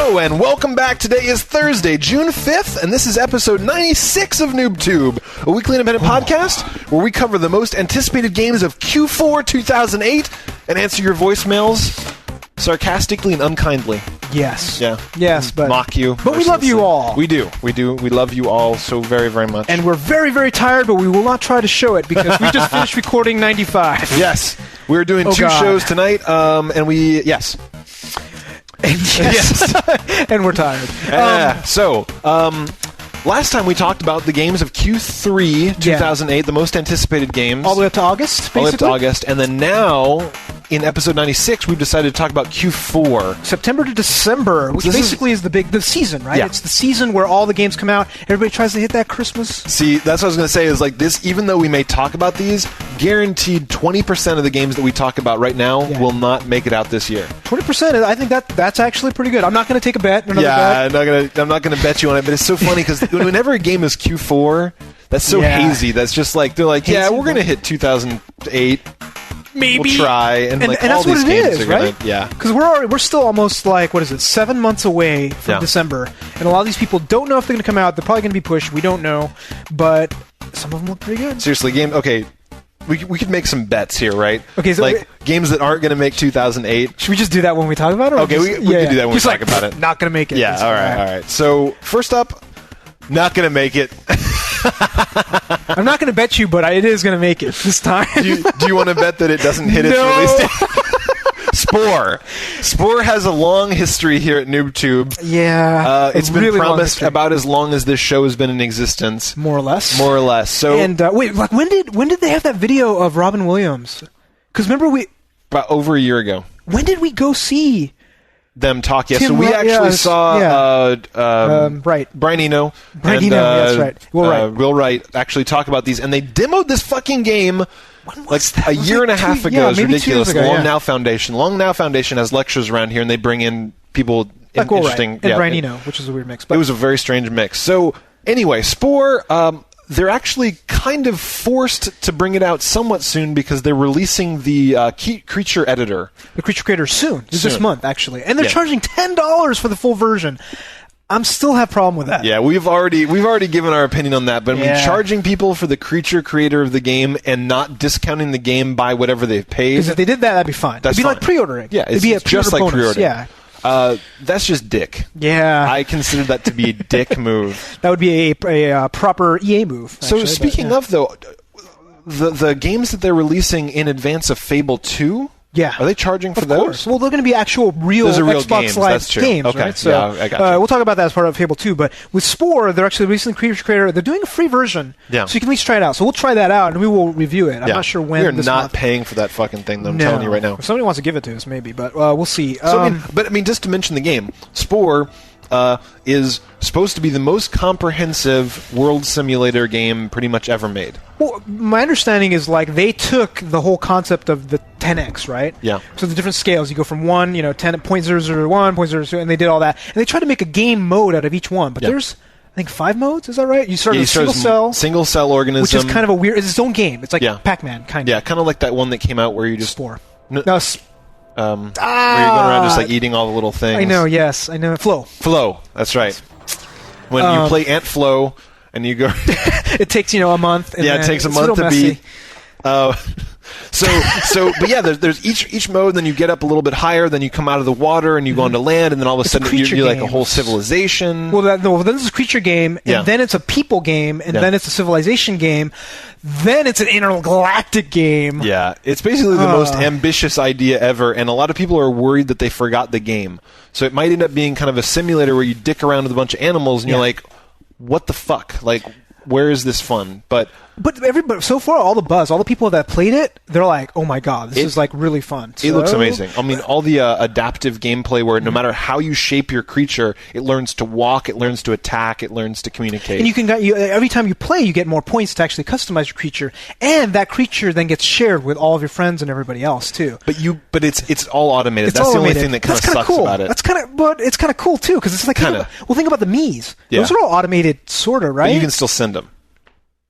Hello and welcome back. Today is Thursday, June 5th, and this is episode 96 of NooBTooB, a weekly independent podcast where we cover the most anticipated games of Q4 2008 and answer your voicemails sarcastically and unkindly. Yes. Yeah. Yes, but... mock you. But we love you all. We do. We love you all so very, very much. And we're very, very tired, but we will not try to show it because we just finished recording 95. Yes. We're doing two shows tonight, and we... Yes. And yes. And we're tired. Last time we talked about the games of Q3 2008, the most anticipated games. All the way up to August, basically? All the way up to August. And then now, in episode 96, we've decided to talk about Q4. September to December, which basically is the season, right? Yeah. It's the season where all the games come out. Everybody tries to hit that Christmas. See, that's what I was going to say, is like this, even though we may talk about these, guaranteed 20% of the games that we talk about right now will not make it out this year. 20%, I think that's actually pretty good. I'm not going to take a bet. I'm not going to bet you on it, but it's so funny because whenever a game is Q4, that's so hazy. That's just like, they're like, we're going to hit 2008. Maybe. We'll try. And like, that's all these what it games is, are gonna, right? Yeah. Because we're still almost like, 7 months away from December. And a lot of these people don't know if they're going to come out. They're probably going to be pushed. We don't know. But some of them look pretty good. Seriously, we could make some bets here, right? Okay, so games that aren't going to make 2008. Should we just do that when we talk about it? Okay, we could do that when we talk about it. Not going to make it. Yeah, all right. So, first up, not going to make it. I'm not going to bet you, but it is going to make it this time. Do you want to bet that it doesn't hit its release date? Spore has a long history here at NooBTooB. Yeah. It's been really promised about as long as this show has been in existence. More or less. So, and wait, like when did they have that video of Robin Williams? Because remember about over a year ago. When did we go see them talk? Yeah, so we actually saw Brian Eno and that's right. Will Wright actually talk about these, and they demoed this fucking game like a year and a half ago. It's ridiculous. Long Now Foundation has lectures around here, and they bring in people like interesting. And Brian Eno, which is a weird mix. But it was a very strange mix. So anyway, Spore. They're actually kind of forced to bring it out somewhat soon because they're releasing the creature editor. The creature creator soon. This month, actually. And they're charging $10 for the full version. I'm still have a problem with that. Yeah, we've already given our opinion on that, but I mean, charging people for the creature creator of the game and not discounting the game by whatever they've paid. Because if they did that, that'd be fine. It'd be like pre-ordering. Yeah, it'd be a just like pre-ordering. Yeah. That's just dick. Yeah. I consider that to be a dick move. That would be a proper EA move. Actually, so speaking of, though, the games that they're releasing in advance of Fable 2, are they charging for those? Course. Well, they're going to be actual real Xbox-like games, okay. right? So, I got you. We'll talk about that as part of Fable 2, but with Spore, they're actually releasing the Creature Creator. They're doing a free version, so you can at least try it out. So we'll try that out, and we will review it. I'm not sure when. We're not paying for that fucking thing, though. I'm telling you right now. If somebody wants to give it to us, maybe, but we'll see. So, just to mention the game, Spore is supposed to be the most comprehensive world simulator game pretty much ever made. Well, my understanding is they took the whole concept of the 10x, right? Yeah. So the different scales, you go from 1, 10, 0.001, 0.02, and they did all that. And they tried to make a game mode out of each one, but there's, I think, 5 modes, is that right? You start with a single cell organism. Which is kind of a weird, it's its own game. It's like Pac-Man, kind of. Yeah, kind of like that one that came out where you just... Spore. Where you're going around just eating all the little things. I know, yes. I know. Flow. That's right. When you play Ant Flow and you go... it takes, a month. And it takes a month to beat. But yeah, there's each mode, then you get up a little bit higher, then you come out of the water and you go onto land, and then all of a sudden you're like a whole civilization. Well, then it's a creature game, and then it's a people game, and then it's a civilization game, then it's an intergalactic game. Yeah, it's basically the most ambitious idea ever, and a lot of people are worried that they forgot the game. So it might end up being kind of a simulator where you dick around with a bunch of animals, and you're like, what the fuck? Like, where is this fun? But everybody, so far, all the people that played it, they're like, oh my god, this is like really fun. It looks amazing. I mean, all the adaptive gameplay where no matter how you shape your creature, it learns to walk, it learns to attack, it learns to communicate. And you can every time you play, you get more points to actually customize your creature, and that creature then gets shared with all of your friends and everybody else too. But it's all automated. That's the only thing that kind of sucks about it. But it's kind of cool too, because it's like think about the Miis. Yeah. Those are all automated, sort of, right? But you can still send them.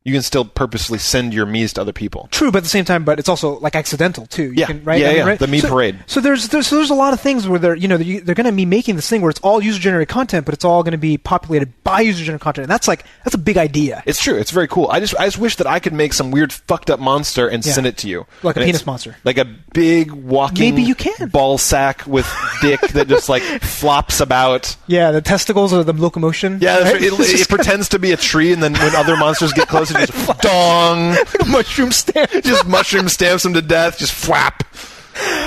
You can still purposely send your Miis to other people. True, but at the same time, but it's also like accidental too. Yeah, right? Right? The Mii parade. So there's a lot of things where they're going to be making this thing where it's all user generated content, but it's all going to be populated by user generated content. And that's a big idea. It's true. It's very cool. I just wish that I could make some weird fucked up monster and send it to you, like a penis monster, like a big walking maybe you can ball sack with dick that just like flops about. Yeah, the testicles or the locomotion. Yeah, right? it pretends to be a tree, and then when other monsters get close, it just dong. Mushroom stamp. Just mushroom stamps them to death. Just flap.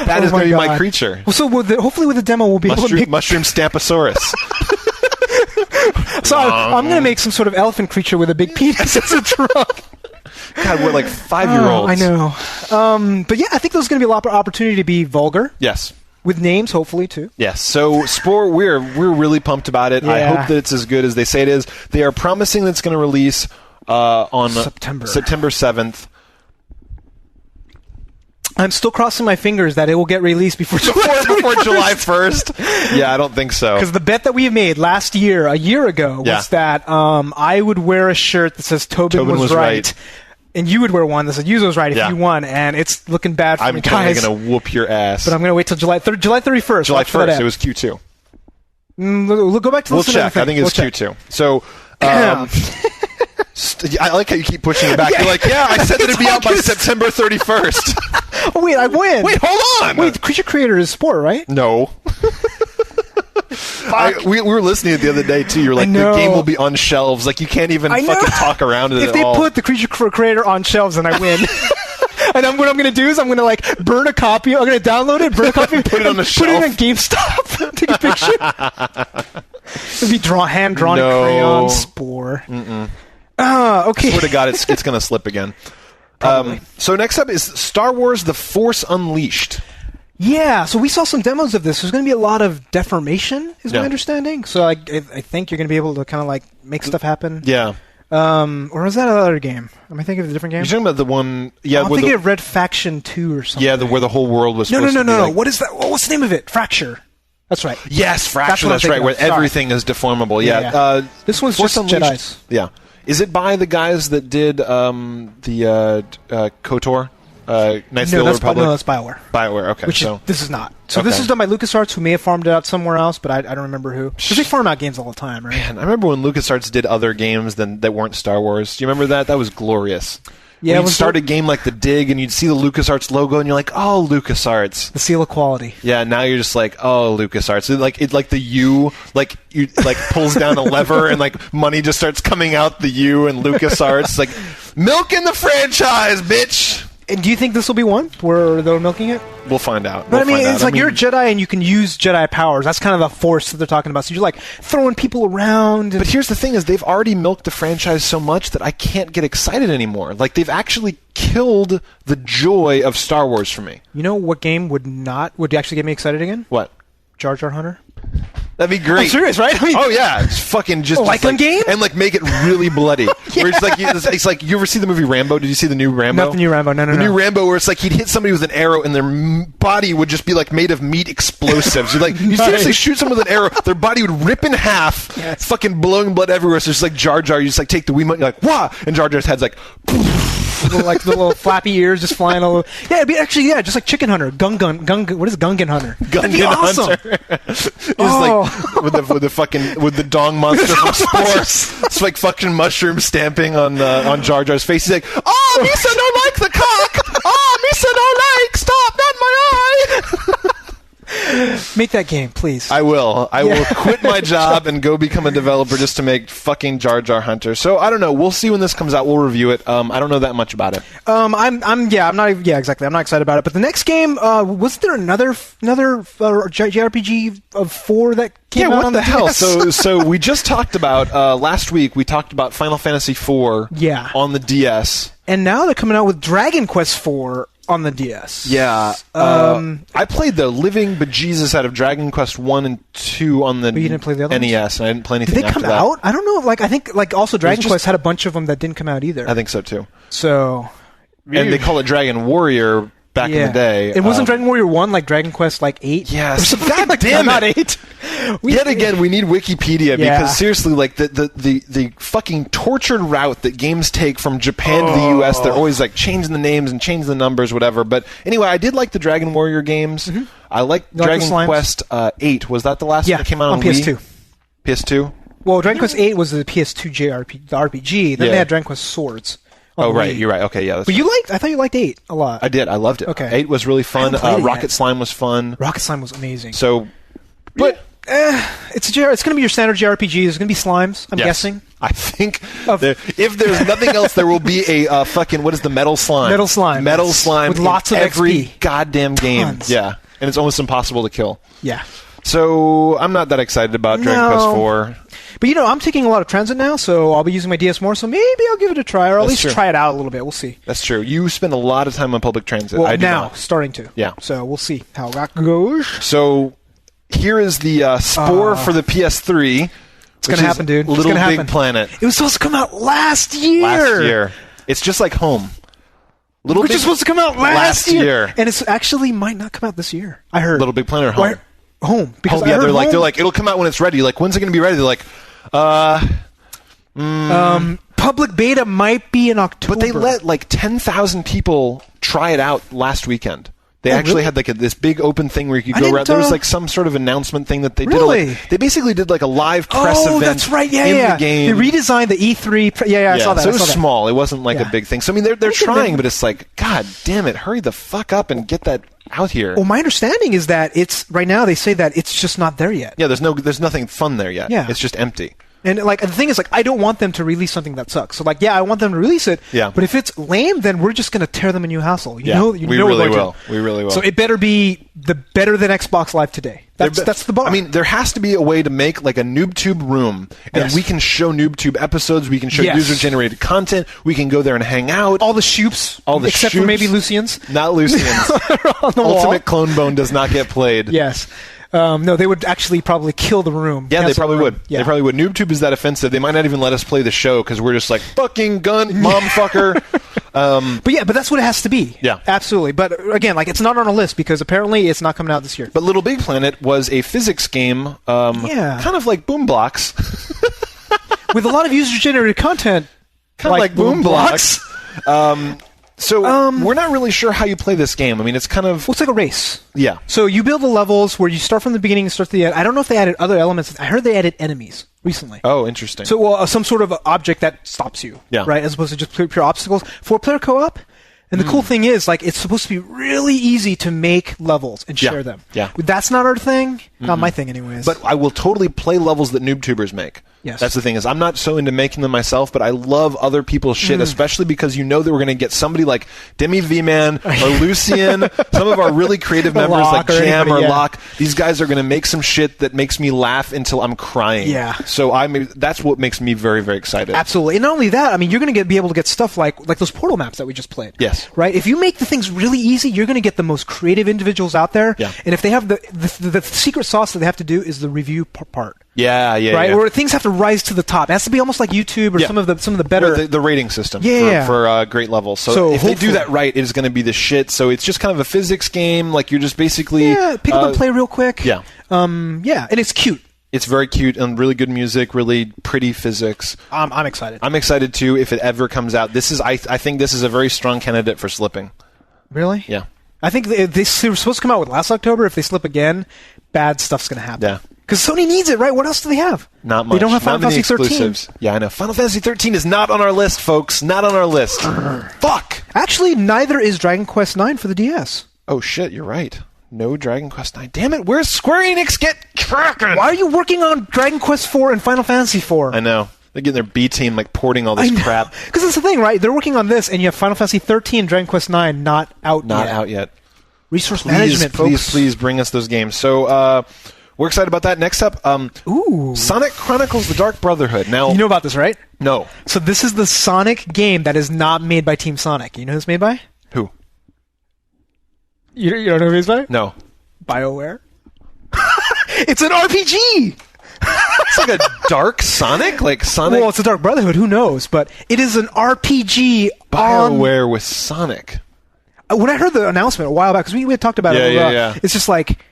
That is going to be my creature. Well, so hopefully with the demo we'll be able to make mushroom stamposaurus. So I'm going to make some sort of elephant creature with a big penis as a trunk. God, we're like 5-year-olds. I know. But yeah, I think there's going to be a lot of opportunity to be vulgar. Yes. With names, hopefully, too. Yes. So, Spore, we're really pumped about it. Yeah. I hope that it's as good as they say it is. They are promising that it's going to release on September 7th. I'm still crossing my fingers that it will get released before July 1st. Yeah, I don't think so. Because the bet that we made a year ago, was that I would wear a shirt that says Tobin was right. And you would wear one that said Yuzo was right if you won, and it's looking bad for me, guys. I'm totally going to whoop your ass. But I'm going to wait till July 31st. July 1st. It was Q2. We'll go back to the We'll check. I think it was Q2. So, I like how you keep pushing it back. You're like, I said that it'd be out by September 31st. Oh, wait, I win. Wait, hold on. Wait, Creature Creator is Spore, right? No. We were listening to it the other day, too. You're like, the game will be on shelves. Like, you can't even fucking talk around it if they put the Creature Creator on shelves, then I win. And what I'm going to do is I'm going to, burn a copy. I'm going to download it, burn a copy, put it on the shelf. Put it in GameStop. Take a picture. It'll be hand-drawn in crayon. Spore. Okay. I swear to God, it's going to slip again. So next up is Star Wars The Force Unleashed. Yeah, so we saw some demos of this. There's going to be a lot of deformation, is my understanding. So I think you're going to be able to kind of make stuff happen. Yeah. Or was that another game? Am I thinking of a different game? You're talking about the one... Yeah, I'm thinking of Red Faction 2 or something. Yeah, where the whole world was supposed to be No. What is that? What's the name of it? Fracture. That's right. Yes, Fracture, that's right, where everything is deformable. Yeah. This one's Force just Jedis. Yeah. Is it by the guys that did the KOTOR? Knights of the Old Republic? No, that's BioWare. BioWare, okay. This is not. So this is done by LucasArts, who may have farmed it out somewhere else, but I don't remember who. Because they farm out games all the time, right? Man, I remember when LucasArts did other games that weren't Star Wars. Do you remember that? That was glorious. Yeah, you'd start a game like The Dig, and you'd see the LucasArts logo, and you're like, oh, LucasArts. The seal of quality. Yeah, now you're just like, oh, LucasArts. Like the U, you pulls down a lever, and money just starts coming out the U, and LucasArts, milking the franchise, bitch! And do you think this will be one where they're milking it? We'll find out. But it's you're a Jedi and you can use Jedi powers. That's kind of the force that they're talking about. So you're throwing people around. But here's the thing: is they've already milked the franchise so much that I can't get excited anymore. They've actually killed the joy of Star Wars for me. You know what game would actually get me excited again? What? Jar Jar Hunter. That'd be great. I'm serious, right? Oh yeah, it's fucking just game and make it really bloody. Yeah. Where it's like you ever see the movie Rambo? Did you see the new Rambo? Not the new Rambo. No. The new Rambo, where it's he'd hit somebody with an arrow and their body would just be made of meat explosives. You seriously shoot someone with an arrow, their body would rip in half, fucking blowing blood everywhere. So it's just Jar Jar. You just take the Wiimote, you're wah, and Jar Jar's head's the little flappy ears just flying all over. Yeah, it'd be just like Chicken Hunter. Gungan. What is Gungan Hunter? Gungan awesome. Hunter. It's with the dong monster from Spore. It's fucking mushroom stamping on Jar Jar's face. He's like, oh, Misa no like the cock. Oh, Misa no like. Stop, not my eye. Make that game, please. I will. I will quit my job and go become a developer just to make fucking Jar Jar Hunter. So I don't know. We'll see when this comes out. We'll review it. I don't know that much about it. I'm not excited about it. But the next game, was there another JRPG of 4 that came out on the hell? DS? So we just talked about last week. We talked about Final Fantasy IV. Yeah. On the DS. And now they're coming out with Dragon Quest IV on the DS. Yeah. I played the living bejesus out of Dragon Quest 1 and 2 on the but you didn't play the other NES, ones? and I didn't play anything after that. Did they come out? I don't know. I think also Dragon Quest had a bunch of them that didn't come out either. I think so, too. So... And they call it Dragon Warrior back in the day. It wasn't Dragon Warrior 1 like Dragon Quest 8? Yes. God damn it. Not 8. Yet again, we need Wikipedia because seriously, like the fucking tortured route that games take from Japan to the US, they're always like changing the names and changing the numbers, whatever. But anyway, I did like the Dragon Warrior games. Mm-hmm. I liked Dragon Quest 8. Was that the last one that came out on PS2? Wii? PS2? Well, Dragon Quest 8 was the PS2 RPG. Then they had Dragon Quest Swords. Oh, right. You're right. Okay, yeah. But I thought you liked 8 a lot. I did. I loved it. Okay. 8 was really fun. Rocket Slime was fun. Rocket Slime was amazing. So, but it's going to be your standard JRPG. There's going to be slimes, I'm guessing. I think if there's nothing else, there will be a fucking, what is the metal slime? Metal slime. Metal slime with lots of every XP. Goddamn game. Tons. Yeah. And it's almost impossible to kill. Yeah. So, I'm not that excited about Dragon Quest 4. But, I'm taking a lot of transit now, so I'll be using my DS more, so maybe I'll give it a try, or at least try it out a little bit. We'll see. That's true. You spend a lot of time on public transit. Well, I do now, not. starting to. Yeah. So, we'll see how that goes. So, here is the Spore for the PS3. It's going to happen, dude. LittleBigPlanet. It was supposed to come out last year. It's just like Home. Which is supposed to come out last year. And it actually might not come out this year. I heard. LittleBigPlanet or Home? Home. Because Home, they're like, it'll come out when it's ready. Like, when's it going to be ready? They're like, public beta might be in October. But they let like 10,000 people try it out last weekend. They actually had like this big open thing where you could go around. There was like some sort of announcement thing that they did. They basically did like a live press event. Oh, that's right. Yeah, the game. They redesigned the E3. I saw that. So it was small. It wasn't like a big thing. So I mean, they're trying, but it's like, God damn it, hurry the fuck up and get that out here. Well, my understanding is that it's right now. They say that it's just not there yet. Yeah, there's nothing fun there yet. Yeah, it's just empty. And like the thing is, like, I don't want them to release something that sucks. So like, I want them to release it. Yeah. But if it's lame, then we're just going to tear them a new hassle. We really will. We really will. So it better be the better than Xbox Live today. That's the bar. I mean, there has to be a way to make like a NooBTooB room, and we can show NooBTooB episodes. We can show user-generated content. We can go there and hang out. All the shoops, except for maybe Lucian's. Not Lucian's. On the Ultimate Clone Bone does not get played. Yes. No, they would actually probably kill the room. Yeah, they probably would. Yeah. They probably would. NooBTooB is that offensive. They might not even let us play the show because we're just like, fucking gun, mom fucker. But that's what it has to be. Yeah. Absolutely. But again, like, it's not on a list because apparently it's not coming out this year. But LittleBigPlanet was a physics game, kind of like Boom Blocks. With a lot of user-generated content. Kind of like Boom Blocks. So we're not really sure how you play this game. I mean, it's kind of... Well, it's like a race. Yeah. So you build the levels where you start from the beginning and start to the end. I don't know if they added other elements. I heard they added enemies recently. Oh, interesting. So some sort of object that stops you. Yeah. Right? As opposed to just pure obstacles. 4-player co-op. And the cool thing is, like, it's supposed to be really easy to make levels and share them. Yeah. That's not our thing. Not my thing, anyways. But I will totally play levels that NooBTubers make. Yes. That's the thing, is I'm not so into making them myself, but I love other people's shit, especially because you know that we're going to get somebody like Demi V-Man or Lucian, some of our really creative members like Jam or Locke. These guys are going to make some shit that makes me laugh until I'm crying. Yeah. So that's what makes me very, very excited. Absolutely. And not only that, I mean, you're going to be able to get stuff like those portal maps that we just played. Yes. Right? If you make the things really easy, you're going to get the most creative individuals out there. Yeah. And if they have the secret sauce that they have to do is the review part. Yeah. Right? Where things have to rise to the top. It has to be almost like YouTube or some of the better... The rating system for great levels. So if they do that right, it is going to be the shit. So it's just kind of a physics game. Like, you're just basically... Yeah, pick up and play real quick. Yeah. And it's cute. It's very cute and really good music, really pretty physics. I'm excited. I'm excited, too, if it ever comes out. I think this is a very strong candidate for slipping. Really? Yeah. I think they were supposed to come out with last October. If they slip again, bad stuff's going to happen. Yeah. Because Sony needs it, right? What else do they have? Not much. They don't have Final Fantasy 13. Yeah, I know. Final Fantasy 13 is not on our list, folks. Not on our list. Fuck! Actually, neither is Dragon Quest 9 for the DS. Oh, shit, you're right. No Dragon Quest 9. Damn it, where's Square Enix? Get cracking! Why are you working on Dragon Quest 4 and Final Fantasy 4? I know. They're getting their B team, like, porting all this crap. Because that's the thing, right? They're working on this, and you have Final Fantasy 13 and Dragon Quest 9 not out yet. Resource management, folks. Please bring us those games. So, we're excited about that. Next up, Sonic Chronicles: The Dark Brotherhood. Now, you know about this, right? No. So this is the Sonic game that is not made by Team Sonic. You know who it's made by? Who? You don't know who it's by? No. BioWare. It's an RPG! It's like a dark Sonic? Like Sonic? Well, it's a Dark Brotherhood. Who knows? But it is an RPG BioWare with Sonic. When I heard the announcement a while back, because we had talked about it, it's just like...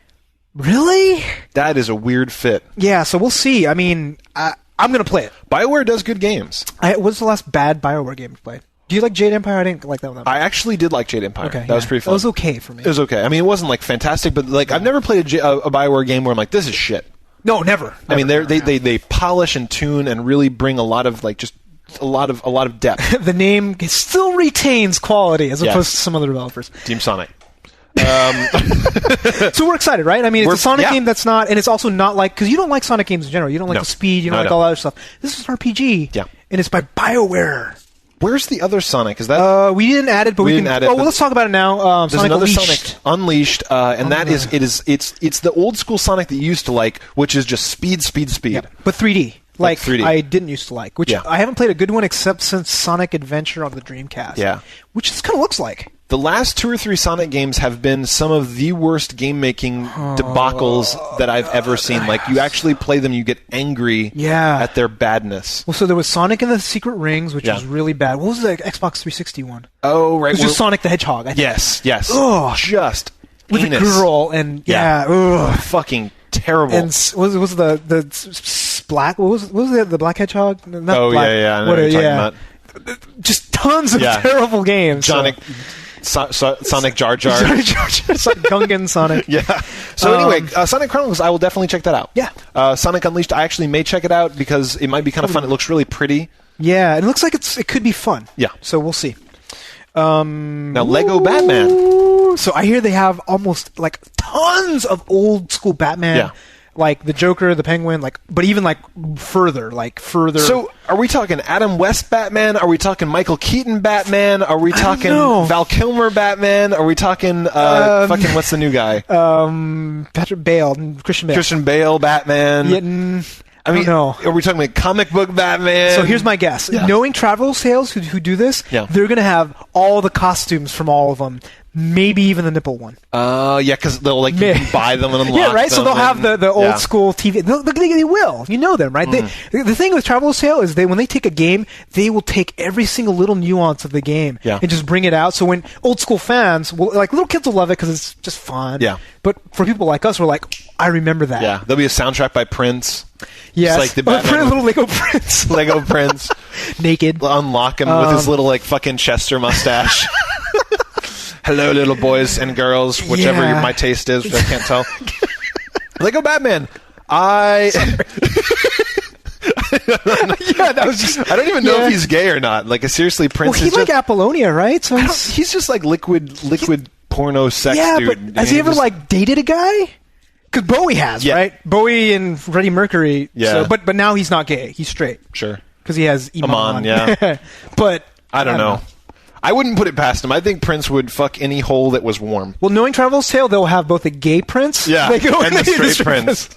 Really? That is a weird fit. Yeah, so we'll see. I mean, I'm going to play it. BioWare does good games. What's the last bad BioWare game you played? Do you like Jade Empire? I didn't like that one. I actually did like Jade Empire. Okay, that was pretty fun. It was okay for me. It was okay. I mean, it wasn't like fantastic, but like I've never played a BioWare game where I'm like, this is shit. No, never. I mean, they polish and tune and really bring a lot of like just a lot of depth. The name still retains quality as opposed to some other developers. Team Sonic. So we're excited, right? I mean, it's a Sonic game that's not, and it's also not like, because you don't like Sonic games in general. You don't like the speed. You don't like all that other stuff. This is an RPG. Yeah. And it's by BioWare. Where's the other Sonic? Is that we didn't add it, but we can add it. Well, let's talk about it now. There's Sonic another Unleashed. Sonic Unleashed, and it's the old school Sonic that you used to like, which is just speed. Yeah, but 3D. Like 3D. I didn't used to like, which I haven't played a good one except since Sonic Adventure on the Dreamcast. Yeah. Which this kind of looks like. The last 2 or 3 Sonic games have been some of the worst game-making debacles that I've ever seen. Like, you actually play them, you get angry at their badness. Well, so there was Sonic and the Secret Rings, which was really bad. What was the Xbox 360 one? Oh, right. It was just Sonic the Hedgehog, I think. Yes. Oh, just with anus. a girl, and fucking terrible. And was the black? What was the Black Hedgehog? Not black. I know what you're talking about. Just tons of terrible games. Sonic Jar Jar. Gungan Sonic. Yeah. So anyway, Sonic Chronicles, I will definitely check that out. Yeah. Sonic Unleashed, I actually may check it out because it might be kind of fun. It looks really pretty. Yeah, it looks like it could be fun. Yeah. So we'll see. Now, Lego Batman. So I hear they have almost like tons of old school Batman. Yeah. Like the Joker, the Penguin, but even further. So, are we talking Adam West Batman? Are we talking Michael Keaton Batman? Are we talking Val Kilmer Batman? Are we talking fucking what's the new guy? Patrick Bale, Christian Bale Batman. Yeah, I mean, are we talking like comic book Batman? So here's my guess. Yeah. Knowing Travel Sales who do this, they're going to have all the costumes from all of them. Maybe even the nipple one. Because they'll you can buy them and unlock them. Yeah, right? So they'll have the old school TV. They will. You know them, right? The thing with Travel Sale is when they take a game, they will take every single little nuance of the game and just bring it out. So when old school fans, little kids will love it because it's just fun. Yeah. But for people like us, we're like, I remember that. Yeah. There'll be a soundtrack by Prince. Yes. Just like the Batman. Little Lego Prince. Lego Prince. Naked. Unlock him with his little fucking Chester mustache. Hello, little boys and girls, whichever my taste is, which I can't tell. Lego Batman. That was just. I don't even know if he's gay or not. Seriously, Prince. Well, he's like Apollonia, right? So he's just like liquid porno sex dude. But has he ever dated a guy? Because Bowie has, right? Bowie and Freddie Mercury. Yeah. So, but now he's not gay. He's straight. Sure. Because he has Iman. Yeah. But I don't know. I wouldn't put it past him. I think Prince would fuck any hole that was warm. Well, knowing Travel's Tale, they'll have both a gay Prince and the straight Prince.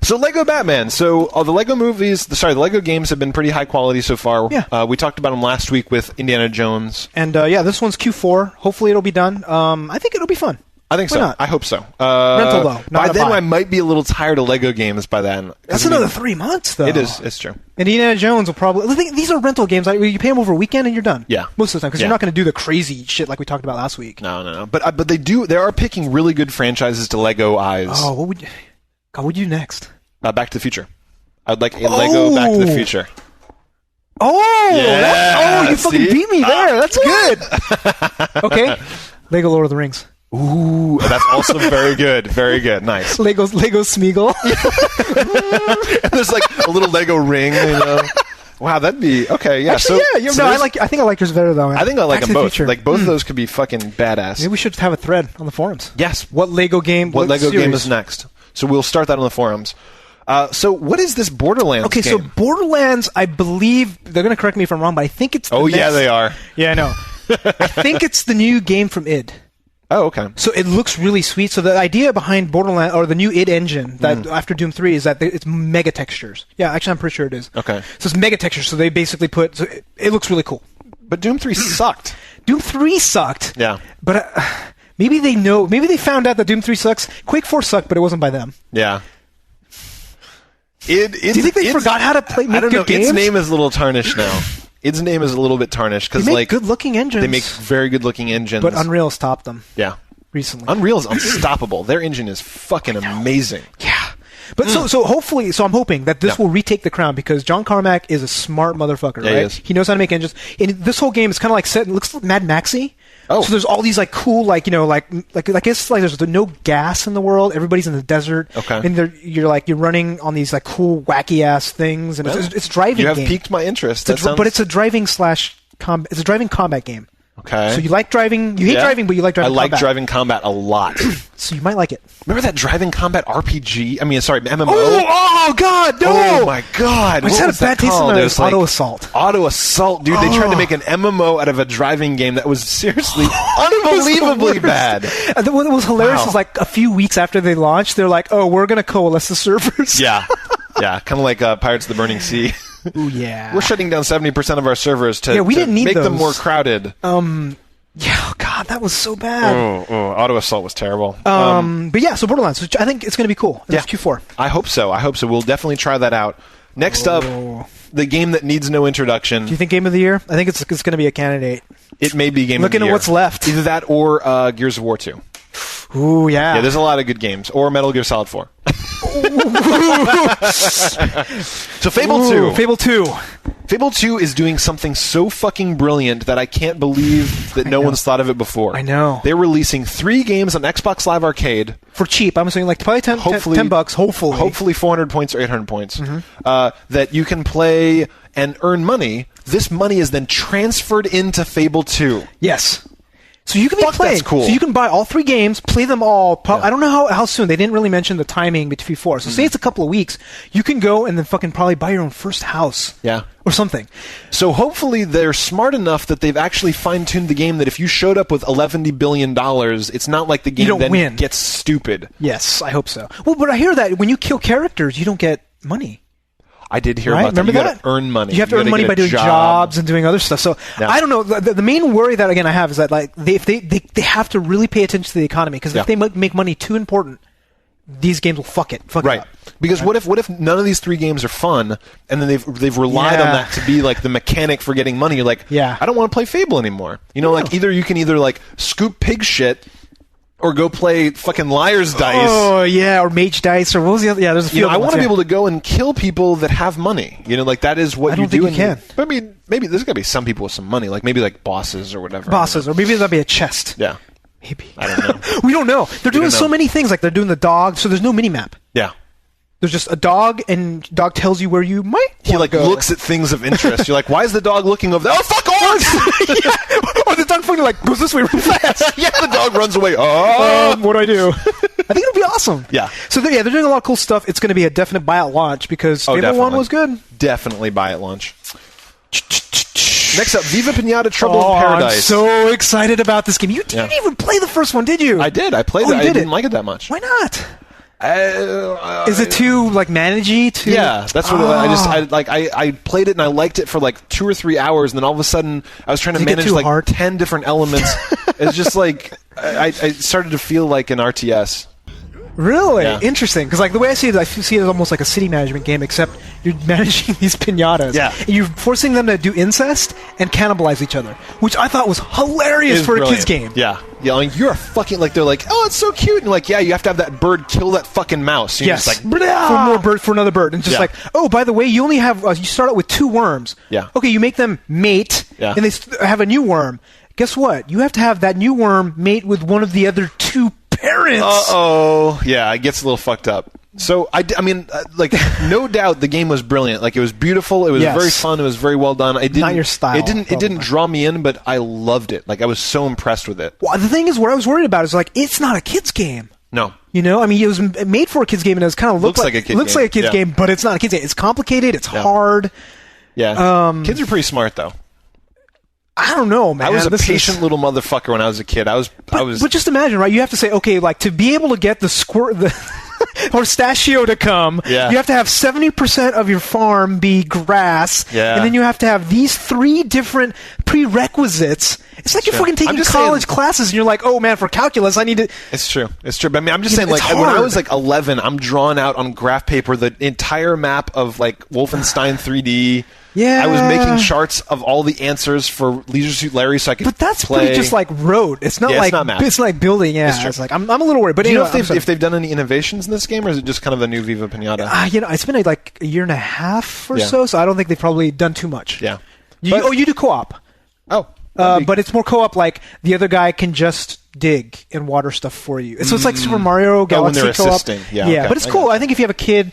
So Lego Batman. So the Lego movies, the Lego games have been pretty high quality so far. Yeah. We talked about them last week with Indiana Jones. And this one's Q4. Hopefully it'll be done. I think it'll be fun. I think so. Not? I hope so. Rental, though. By then, I might be a little tired of Lego games by then. That's another 3 months, though. It is. It's true. And Indiana Jones will probably... These are rental games. You pay them over a weekend and you're done. Yeah. Most of the time, because you're not going to do the crazy shit like we talked about last week. No. But they do... They are picking really good franchises to Lego eyes. Oh, what would you do next? Back to the Future. I'd like a Lego Back to the Future. Oh! You fucking beat me there. That's good. Okay. Lego Lord of the Rings. Ooh, that's also very good. Very good. Nice. Lego Smeagol. And there's a little Lego ring, Wow, that'd be okay. Yeah. Actually, I think I like yours better though. Man. I think I like them both. Future. Both of those could be fucking badass. Maybe we should have a thread on the forums. Yes. What Lego game is next? So we'll start that on the forums. So what is this Borderlands game? So Borderlands, I believe they're going to correct me if I'm wrong, but I think it's yeah, they are. Yeah, I know. I think it's the new game from id. Oh, okay. So it looks really sweet. So the idea behind Borderlands, or the new id engine that after Doom 3 is that it's mega textures. Yeah, actually I'm pretty sure it is. Okay. So it's mega textures. So they basically it looks really cool. But Doom 3 sucked. Doom 3 sucked. Yeah. But maybe they found out that Doom 3 sucks. Quake 4 sucked, but it wasn't by them. Yeah. Do you think they forgot how to play? I don't know. Games? Its name is a little tarnished now. Its name is a little bit tarnished because they make good-looking engines. They make very good-looking engines, but Unreal stopped them. Yeah. recently. Unreal is unstoppable. Their engine is fucking amazing. Yeah. But so hopefully, I'm hoping that this will retake the crown because John Carmack is a smart motherfucker, right? He knows how to make engines. And this whole game is kind of like set, it looks like Mad Maxy. Oh. So there's all these like cool, like, I guess like there's no gas in the world. Everybody's in the desert. Okay. And you're running on these like cool, wacky ass things. And it's driving. You have piqued my interest. But it's a driving it's a driving combat game. Okay. So you like driving, you hate driving, but you like driving combat. I like driving combat a lot. So you might like it. Remember that driving combat RPG? I mean, sorry, MMO? Oh God, no! Oh, my God. I just had a bad taste in my mouth. Auto Assault. Auto Assault, dude. They tried to make an MMO out of a driving game that was seriously unbelievably bad. And what was hilarious is like a few weeks after they launched, they're like, oh, we're going to coalesce the servers. Yeah. Yeah, kind of like Pirates of the Burning Sea. Ooh, yeah. We're shutting down 70% of our servers to didn't need make those. them more crowded. Yeah, God, that was so bad. Auto Assault was terrible. But yeah, so Borderlands, which I think it's going to be cool. It's Q4. I hope so. We'll definitely try that out. Next up, the game that needs no introduction. Do you think Game of the Year? I think it's going to be a candidate. It may be Game of the Year. Looking at what's left. Either that or Gears of War 2. Ooh, yeah. Yeah, there's a lot of good games. Or Metal Gear Solid 4. So Fable 2. Fable 2. Fable 2 is doing something so fucking brilliant that I can't believe that no one's thought of it before. I know. They're releasing 3 games on Xbox Live Arcade. For cheap. I'm assuming like probably $10, hopefully. Hopefully 400 points or 800 points. That you can play and earn money. This money is then transferred into Fable 2. Yes. So you can be playing. That's cool. So you can buy all 3 games, play them all. I don't know how soon. They didn't really mention the timing between 4. So say it's a couple of weeks. You can go and then fucking probably buy your own first house. Yeah. Or something. So hopefully they're smart enough that they've actually fine-tuned the game that if you showed up with $11 billion, it's not like the game then gets stupid. Yes, I hope so. Well, but I hear that when you kill characters, you don't get money. I did hear about that. You got to earn money. You have to earn money by doing jobs and doing other stuff. So I don't know. The main worry that again I have is that like they have to really pay attention to the economy because if they make money too important, these games will fuck it up. Because what if none of these 3 games are fun and then they've relied on that to be like the mechanic for getting money? You're like, I don't want to play Fable anymore. You know, like either you can like scoop pig shit. Or go play fucking Liar's Dice. Oh, yeah, or Mage Dice, or what was the other? Yeah, there's a few. I want to be able to go and kill people that have money. You know, like that is what you do. I don't think you can. I mean, maybe there's got to be some people with some money, like maybe like bosses or whatever. Bosses, or maybe that'll be a chest. Yeah. Maybe. I don't know. We don't know. They're doing so many things. Like they're doing the dog, so there's no mini-map. Yeah. There's just a dog, and dog tells you where you might He like go. looks at things of interest. You're like, why is the dog looking over there? Oh, fuck orcs! Or the dog fucking like goes this way real fast. Yeah, the dog runs away. Oh, what do I do? I think it'll be awesome. Yeah. So they're doing a lot of cool stuff. It's going to be a definite buy at launch because Fable 1 was good. Definitely buy at launch. Next up, Viva Pinata Trouble in Paradise. I'm so excited about this game. You didn't even play the first one, did you? I did. I played it. I didn't like it that much. Why not? Is it too like managey? Yeah, that's what I played it and I liked it for like 2 or 3 hours, and then all of a sudden I was trying to manage like 10 different elements. It's just like I started to feel like an RTS. Really? Yeah. Interesting. Because like the way I see it as almost like a city management game, except you're managing these pinatas. Yeah. And you're forcing them to do incest and cannibalize each other, which I thought was hilarious for a kid's game. Yeah. Yeah, like you're a fucking like they're like, oh, it's so cute, and like, yeah, you have to have that bird kill that fucking mouse. So yes. Just like for another bird, and just like, oh, by the way, you only have you start out with 2 worms. Yeah. Okay, you make them mate, and they have a new worm. Guess what? You have to have that new worm mate with one of the other 2 parents. Yeah, it gets a little fucked up. So I mean, like, no doubt the game was brilliant. Like, it was beautiful. It was very fun. It was very well done. Not your style. It didn't draw me in, but I loved it. Like, I was so impressed with it. Well, the thing is, what I was worried about is like, it's not a kid's game. No. You know, I mean, it was made for a kid's game, and it kind of looks like a kid's game, but it's not a kid's game. It's complicated. It's hard. Yeah. Kids are pretty smart, though. I don't know, man. I was a patient little motherfucker when I was a kid. But just imagine, right? You have to say, okay, like to be able to get the pistachio to come, you have to have 70% of your farm be grass, and then you have to have these 3 different prerequisites, It's like you're fucking taking college classes, and you're like, oh man, for calculus, I need to. It's true. But I mean, I'm just saying, like, when I was like 11, I'm drawing out on graph paper the entire map of like Wolfenstein 3D. Yeah, I was making charts of all the answers for Leisure Suit Larry, so I could. But that's play. pretty just like rote. It's not like it's like building. Yeah, it's like I'm a little worried. But do you know if they've done any innovations in this game, or is it just kind of a new Viva Pinata? It's been like a year and a half or so I don't think they've probably done too much. Yeah. You do co-op. Oh. But it's more co-op. Like the other guy can just dig and water stuff for you. So it's like Super Mario Galaxy when they're co-op. Assisting. Yeah. Okay. But it's cool. I think if you have a kid,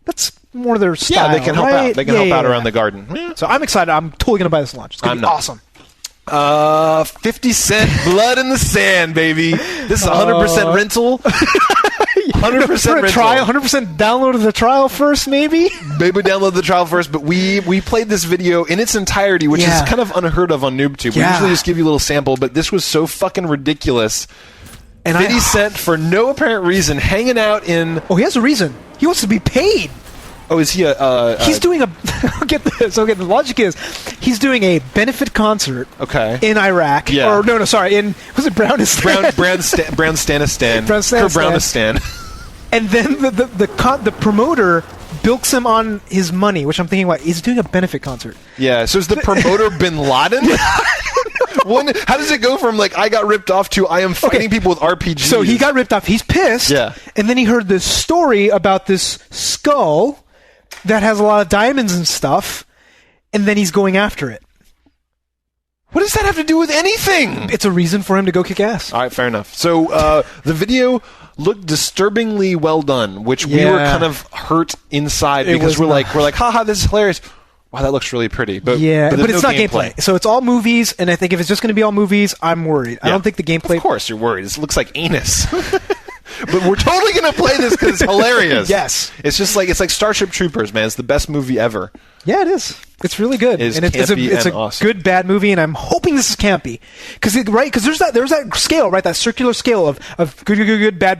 that's more their style. Yeah, they can help out. They can help out around the garden. Yeah. So I'm excited. I'm totally gonna buy this launch. It's gonna be awesome. 50 cent blood in the sand, baby. This is 100% rental. 100% rental. Trial, 100% download the trial first, maybe. Maybe download the trial first, but we played this video in its entirety, which is kind of unheard of on NooBTooB. We usually just give you a little sample, but this was so fucking ridiculous. And 50 Cent, for no apparent reason, hanging out in... Oh, he has a reason. He wants to be paid. Oh, is he he's doing a... Get this. Okay, the logic is he's doing a benefit concert in Iraq. Yeah. Or, no, sorry, in... Was it Brownistan? Brownistan. Brownistan. And then the promoter bilks him on his money, which I'm thinking, what? He's doing a benefit concert. Yeah, so is the promoter Bin Laden? How does it go from, like, I got ripped off to I am fighting people with RPGs? So he got ripped off. He's pissed. Yeah. And then he heard this story about this skull that has a lot of diamonds and stuff, and then he's going after it. What does that have to do with anything? It's a reason for him to go kick ass. All right, fair enough. So the video looked disturbingly well done, which we were kind of hurt inside because we're like, haha, this is hilarious. Wow, that looks really pretty. But it's not gameplay. So it's all movies, and I think if it's just going to be all movies, I'm worried. I don't think the gameplay... Of course you're worried. It looks like anus. But we're totally going to play this because it's hilarious. Yes. It's like Starship Troopers, man. It's the best movie ever. Yeah, it is. It's really good. It's a awesome. Good, bad movie, and I'm hoping this is campy. Because there's that scale, right? That circular scale of good, bad,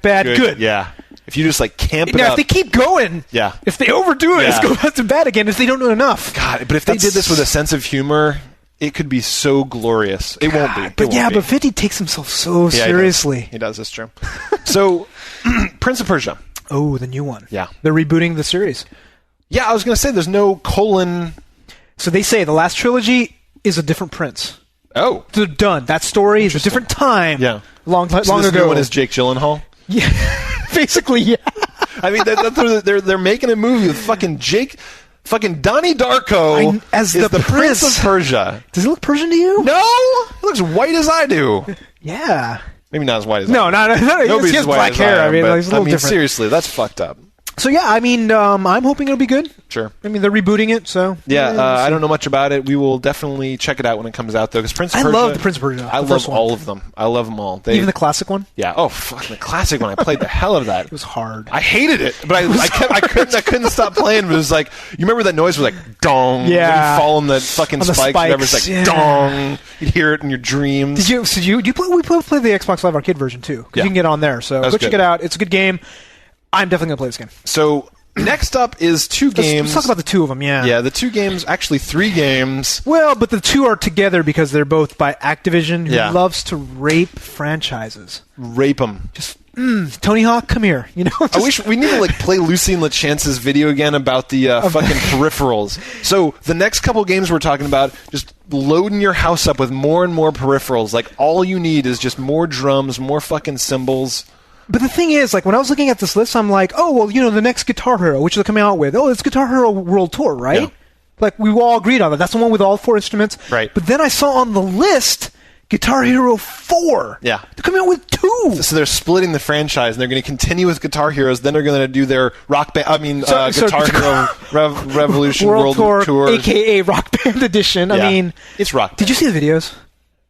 good. Yeah. If you just, like, camp it now, up. if they keep going, if they overdo it, it's going back to bad again if they don't do enough. God, but if they did this with a sense of humor, it could be so glorious. It won't be. But 50 takes himself so seriously. He does. That's true. So, Prince of Persia. Oh, the new one. Yeah. They're rebooting the series. Yeah, I was going to say there's no colon. So they say the last trilogy is a different prince. Oh. They're done. That story is a different time. Yeah. Long ago. This new one is Jake Gyllenhaal? Yeah. Basically, yeah. I mean, they're making a movie with fucking Donnie Darko as the Prince of Persia. Does it look Persian to you? No, it looks white as I do. Yeah. Maybe not as white as no. Nobody's has black hair. I mean, it's a little different. Seriously, that's fucked up. So yeah, I mean, I'm hoping it'll be good. Sure. I mean, they're rebooting it, so yeah. I don't know much about it. We will definitely check it out when it comes out, though. Because Prince of Persia, I love the Prince of Persia. I love all of them. I love them all. Even the classic one. Yeah. Oh, fuck the classic one. I played the hell out of that. It was hard. I hated it, but I couldn't stop playing. It was like, you remember that noise? It was like dong. Yeah. You fall on the fucking spikes. Whatever. It's like dong. You'd hear it in your dreams. Did you play? We played the Xbox Live Arcade version too. Because you can get on there. So go check it out. It's a good game. I'm definitely gonna play this game. So. Next up is two games. Let's talk about the two of them, yeah. Yeah, the two games, actually 3 games. Well, but the two are together because they're both by Activision, who loves to rape franchises. Rape them. Just, Tony Hawk, come here. You know. I wish we need to play Lucy and LeChance's video again about the fucking peripherals. So the next couple games we're talking about, just loading your house up with more and more peripherals. Like all you need is just more drums, more fucking cymbals. But the thing is, like, when I was looking at this list, I'm like, oh, well, you know, the next Guitar Hero, which they're coming out with. Oh, it's Guitar Hero World Tour, right? Yeah. Like, we all agreed on that. That's the one with all 4 instruments. Right. But then I saw on the list Guitar Hero 4. Yeah. They're coming out with 2. So they're splitting the franchise, and they're going to continue with Guitar Heroes. Then they're going to do their Rock Band. Guitar Hero Revolution World Tour, a.k.a. Rock Band Edition. I mean, it's Rock Band. Did you see the videos?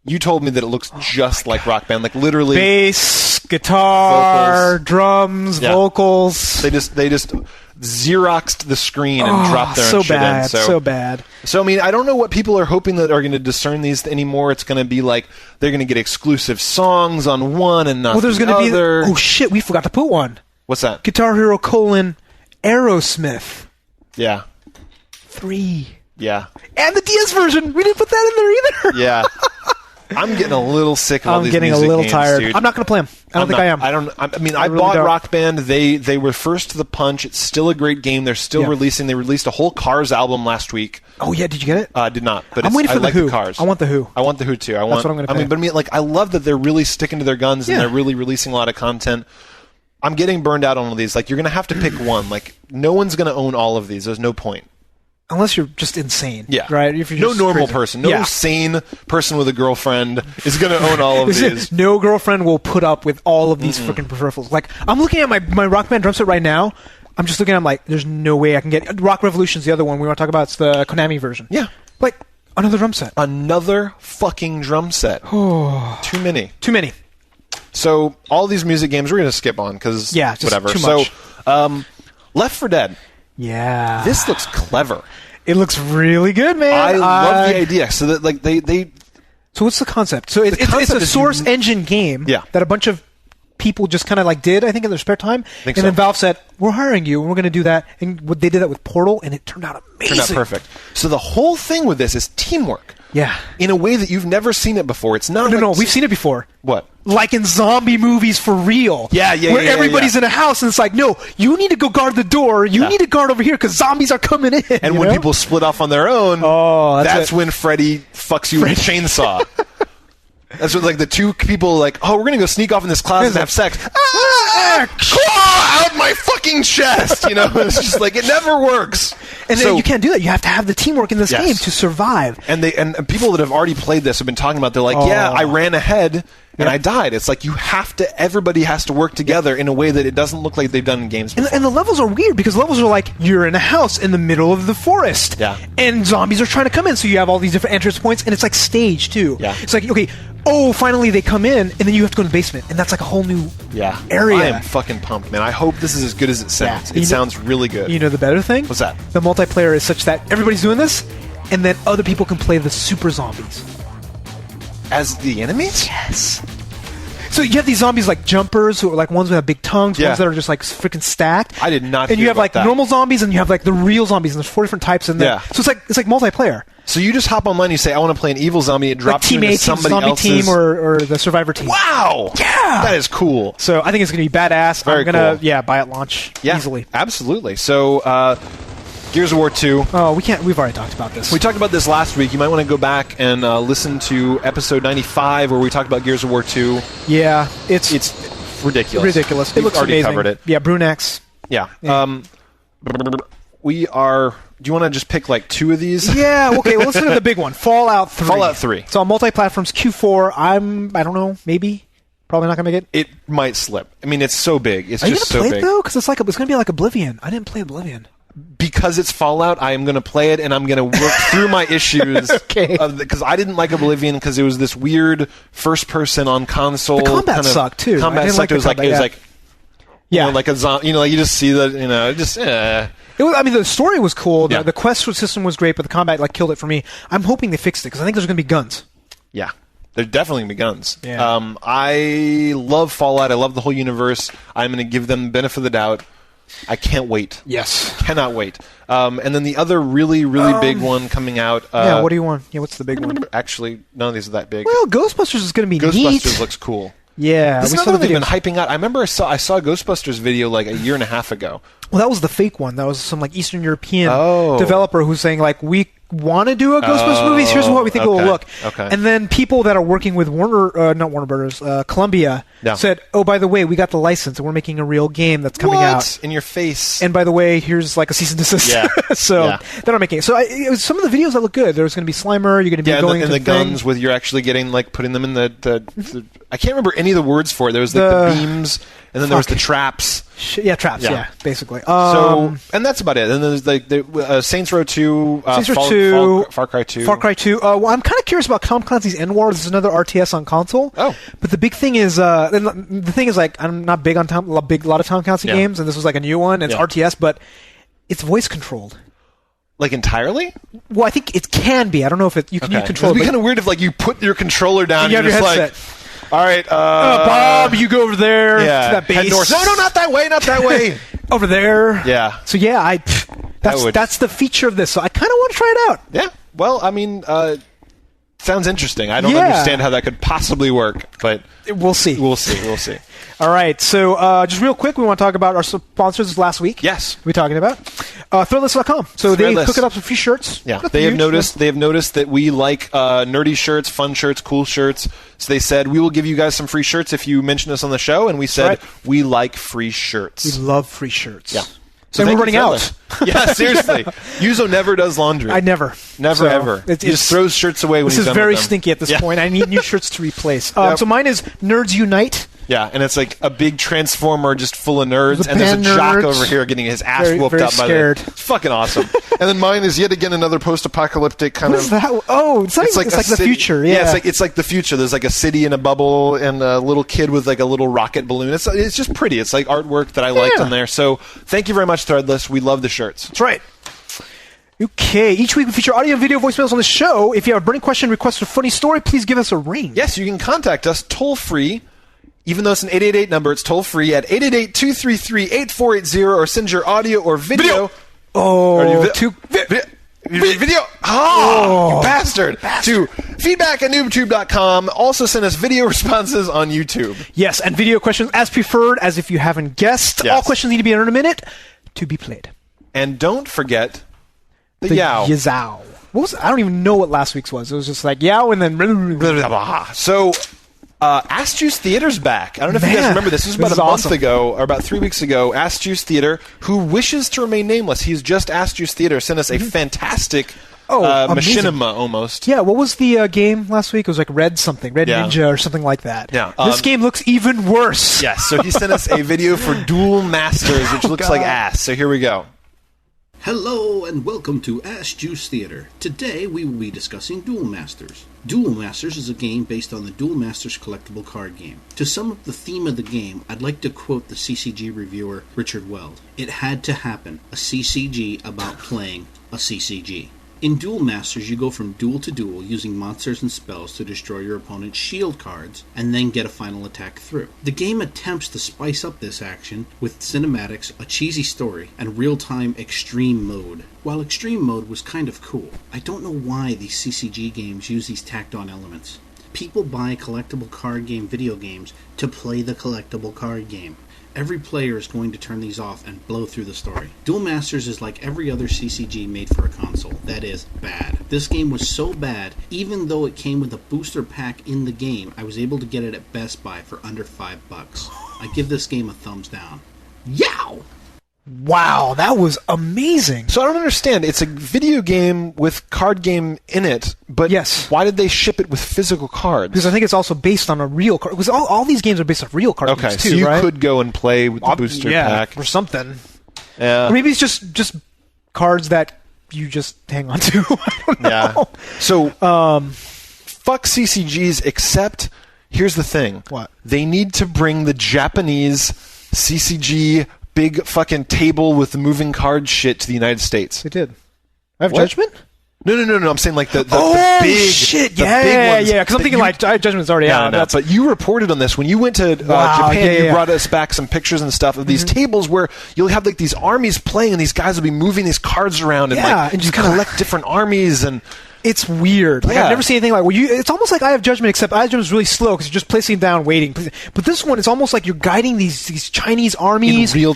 You told me that it looks just like Rock Band, like literally bass, guitar, vocals. Drums, vocals. They just Xeroxed the screen and dropped their own shit in. So bad. So I mean, I don't know what people are hoping that are going to discern these anymore. It's going to be like they're going to get exclusive songs on one and not there's the going to other. be. Oh shit, we forgot to put one. What's that? Guitar Hero : Aerosmith. Yeah. 3. Yeah. And the DS version. We didn't put that in there either. Yeah. I'm getting a little sick of all these getting music a little games, tired. dude. I'm not going to play them. I don't think I am. I really bought don't. Rock Band. They were first to the punch. It's still a great game. They're still releasing. They released a whole Cars album last week. Oh yeah, did you get it? Did not. But I'm waiting for I like the Who. the Cars. I want the Who. I want the Who too. That's what I'm going to play. I love that they're really sticking to their guns and they're really releasing a lot of content. I'm getting burned out on all these. Like, you're going to have to pick one. Like, no one's going to own all of these. There's no point. Unless you're just insane. Yeah. Right? If you're no just normal crazy. person. No sane person with a girlfriend is going to own all of these. No girlfriend will put up with all of these freaking peripherals. Like, I'm looking at my Rock Band drum set right now. I'm just looking at it, I'm like, there's no way I can get... Rock Revolution's the other one we want to talk about. It's the Konami version. Yeah. Like, another drum set. Another fucking drum set. Too many. Too many. So, all these music games, we're going to skip on, because whatever. Too much. So, Left 4 Dead. Yeah. This looks clever. It looks really good, man. I love the idea. So that, like, they So what's the concept? So it's a source engine game that a bunch of people just kind of like did, I think, in their spare time. And then Valve said, we're hiring you, and we're going to do that. And they did that with Portal, and it turned out amazing. Turned out perfect. So the whole thing with this is teamwork. Yeah. In a way that you've never seen it before. It's not No, we've seen it before. What? Like in zombie movies for real. Yeah. Where everybody's in a house, and it's like, no, you need to go guard the door. You need to guard over here, because zombies are coming in. And when people split off on their own, that's when Freddy fucks you with a chainsaw. That's what, like, the two people, like, we're going to go sneak off in this closet and have sex. Claw out my fucking chest! You know, it's just like, it never works. And then you can't do that. You have to have the teamwork in this game to survive. And people that have already played this have been talking about, they're like, I ran ahead and I died. It's like, everybody has to work together in a way that it doesn't look like they've done in games before. And the levels are weird, because levels are like, you're in a house in the middle of the forest. Yeah. And zombies are trying to come in, so you have all these different entrance points, and it's like stage, too. Yeah. It's like, okay, finally they come in, and then you have to go to the basement, and that's like a whole new area. I am fucking pumped, man. I hope this is as good as it sounds. It sounds really good. You know the better thing? What's that? The multiplayer is such that everybody's doing this, and then other people can play the super zombies. As the enemies? Yes. So you have these zombies like jumpers, who are like ones with big tongues, ones that are just like freaking stacked. I did not. And you have like normal zombies, and you have like the real zombies, and there's 4 different types in there. So it's like multiplayer. So you just hop online, you say, I want to play an evil zombie, it drops like you into somebody else's... team or the survivor team. Wow! Yeah! That is cool. So I think it's going to be badass. Very I'm going to, buy at launch easily. Absolutely. So, Gears of War 2. Oh, we've already talked about this. We talked about this last week. You might want to go back and listen to episode 95, where we talked about Gears of War 2. Yeah, it's ridiculous. It looks already amazing. Covered it. Yeah, Brunex. Yeah. We are... Do you want to just pick like 2 of these? Yeah, okay, well, let's look at the big one. Fallout 3. Fallout 3. So on multi-platforms, Q4, I don't know, maybe. Probably not going to make it. It might slip. I mean, it's so big. It's just so big. Are you going to play it, though? Because it's going to be like Oblivion. I didn't play Oblivion. Because it's Fallout, I am going to play it, and I'm going to work through my issues. Okay. Because I didn't like Oblivion, because it was this weird first-person on console. The combat sucked, too. Combat sucked. It was like... Yeah, like a zombie. Like you just see that. Just. The story was cool. Yeah. The quest system was great, but the combat killed it for me. I'm hoping they fixed it, because I think there's going to be guns. Yeah, there's definitely going to be guns. Yeah. I love Fallout. I love the whole universe. I'm going to give them the benefit of the doubt. I can't wait. Yes, cannot wait. And then the other really, really big one coming out. What do you want? Yeah, what's the big one? Actually, none of these are that big. Well, Ghostbusters is going to be Ghostbusters neat. Looks cool. Yeah, this is another one they've been hyping out. I remember I saw a Ghostbusters video like a year and a half ago. Well, that was the fake one. That was some like Eastern European developer who's saying like, we want to do a Ghostbusters movie. Here's what we think it will look. Okay. And then people that are working with not Warner Brothers, Columbia, said, oh, by the way, we got the license and we're making a real game that's coming out. In your face. And by the way, here's like a cease and desist. Yeah. They're not making it. So it was some of the videos that look good. There's going to be Slimer. You're going to be going into the guns with you're actually getting like putting them in the I can't remember any of the words for it. There was like the beams, and then there was the traps. Traps. Yeah, basically. And that's about it. And then there's like the Saints Row 2, Saints Row 2, Far Cry 2. Far Cry 2. Well, I'm kind of curious about Tom Clancy's End War. This is another RTS on console. Oh, but the big thing is, like, I'm not big on a lot of Tom Clancy games, and this was like a new one. It's RTS, but it's voice controlled. Like entirely? Well, I think it can be. I don't know if you can control it. It'd be kind of weird if like you put your controller down and you have your headset. All right, Bob, you go over there to that base. No, not that way, not that way. Over there. Yeah. So that's the feature of this. So I kind of want to try it out. Yeah. Well, I mean, sounds interesting. I don't understand how that could possibly work, but we'll see. We'll see. All right, so just real quick, we want to talk about our sponsors last week. Yes. We're talking about Threadless.com. So they hook it up with free shirts. Yeah, they have noticed that we like nerdy shirts, fun shirts, cool shirts. So they said, we will give you guys some free shirts if you mention us on the show. And we said, we like free shirts. We love free shirts. Yeah. So we're running out. Yeah, seriously. Yuzo never does laundry. I never. Ever. He just throws shirts away when he's done with them. This is very stinky at this point. I need new shirts to replace. So mine is Nerds Unite. Yeah, and it's like a big transformer just full of nerds, and there's a jock over here getting his ass whooped up by the... It's fucking awesome. And then mine is yet again another post-apocalyptic kind of... What is that? Oh, it's like the future. Yeah, it's like the future. There's like a city in a bubble and a little kid with like a little rocket balloon. It's just pretty. It's like artwork that I liked on there. So thank you very much, Threadless. We love the shirts. That's right. Okay, each week we feature audio and video voicemails on the show. If you have a burning question, request, or funny story, please give us a ring. Yes, you can contact us toll-free. Even though it's an 888 number, it's toll-free at 888-233-8480, or send your audio or video. Video. You bastard. To feedback@NooBTooB.com. Also send us video responses on YouTube. Yes, and video questions as preferred, as if you haven't guessed. Yes. All questions need to be in a minute to be played. And don't forget the yow. Yazow. I don't even know what last week's was. It was just like yow and then... So... Ass Juice Theater's back. I don't know if you guys remember this. This was about a month ago, or about 3 weeks ago. Ass Juice Theater, who wishes to remain nameless, he's just Ass Juice Theater, sent us a fantastic machinima almost. Yeah, what was the game last week? It was like Red Ninja or something like that. Yeah. This game looks even worse. Yes, so he sent us a video for Duel Masters, which looks like ass. So here we go. Hello and welcome to Ass Juice Theater. Today we will be discussing Duel Masters. Duel Masters is a game based on the Duel Masters collectible card game. To sum up the theme of the game, I'd like to quote the CCG reviewer Richard Weld. It had to happen, a CCG about playing a CCG. In Duel Masters, you go from duel to duel using monsters and spells to destroy your opponent's shield cards, and then get a final attack through. The game attempts to spice up this action with cinematics, a cheesy story, and real-time extreme mode. While extreme mode was kind of cool, I don't know why these CCG games use these tacked-on elements. People buy collectible card game video games to play the collectible card game. Every player is going to turn these off and blow through the story. Duel Masters is like every other CCG made for a console. That is, bad. This game was so bad, even though it came with a booster pack in the game, I was able to get it at Best Buy for under $5. I give this game a thumbs down. Yow! Wow, that was amazing. So I don't understand. It's a video game with card game in it, but why did they ship it with physical cards? Because I think it's also based on a real card. Because all these games are based on real card games too, so you could go and play with the booster pack. Or something. Yeah. Or maybe it's just cards that you just hang on to. I don't know. Yeah. So, fuck CCGs, except, here's the thing. What? They need to bring the Japanese CCG big fucking table with the moving card shit to the United States. They did. I have Judgment? No. I'm saying like the big shit. The big ones. Yeah. Because I'm thinking like Judgment's already out. No. But you reported on this when you went to Japan. You brought us back some pictures and stuff of these tables where you'll have like these armies playing, and these guys will be moving these cards around and just collect different armies and. It's weird. Like, I've never seen anything like it's almost like I Have Judgment, except I Have Judgment is really slow because you're just placing down, waiting. But this one, it's almost like you're guiding these Chinese armies in real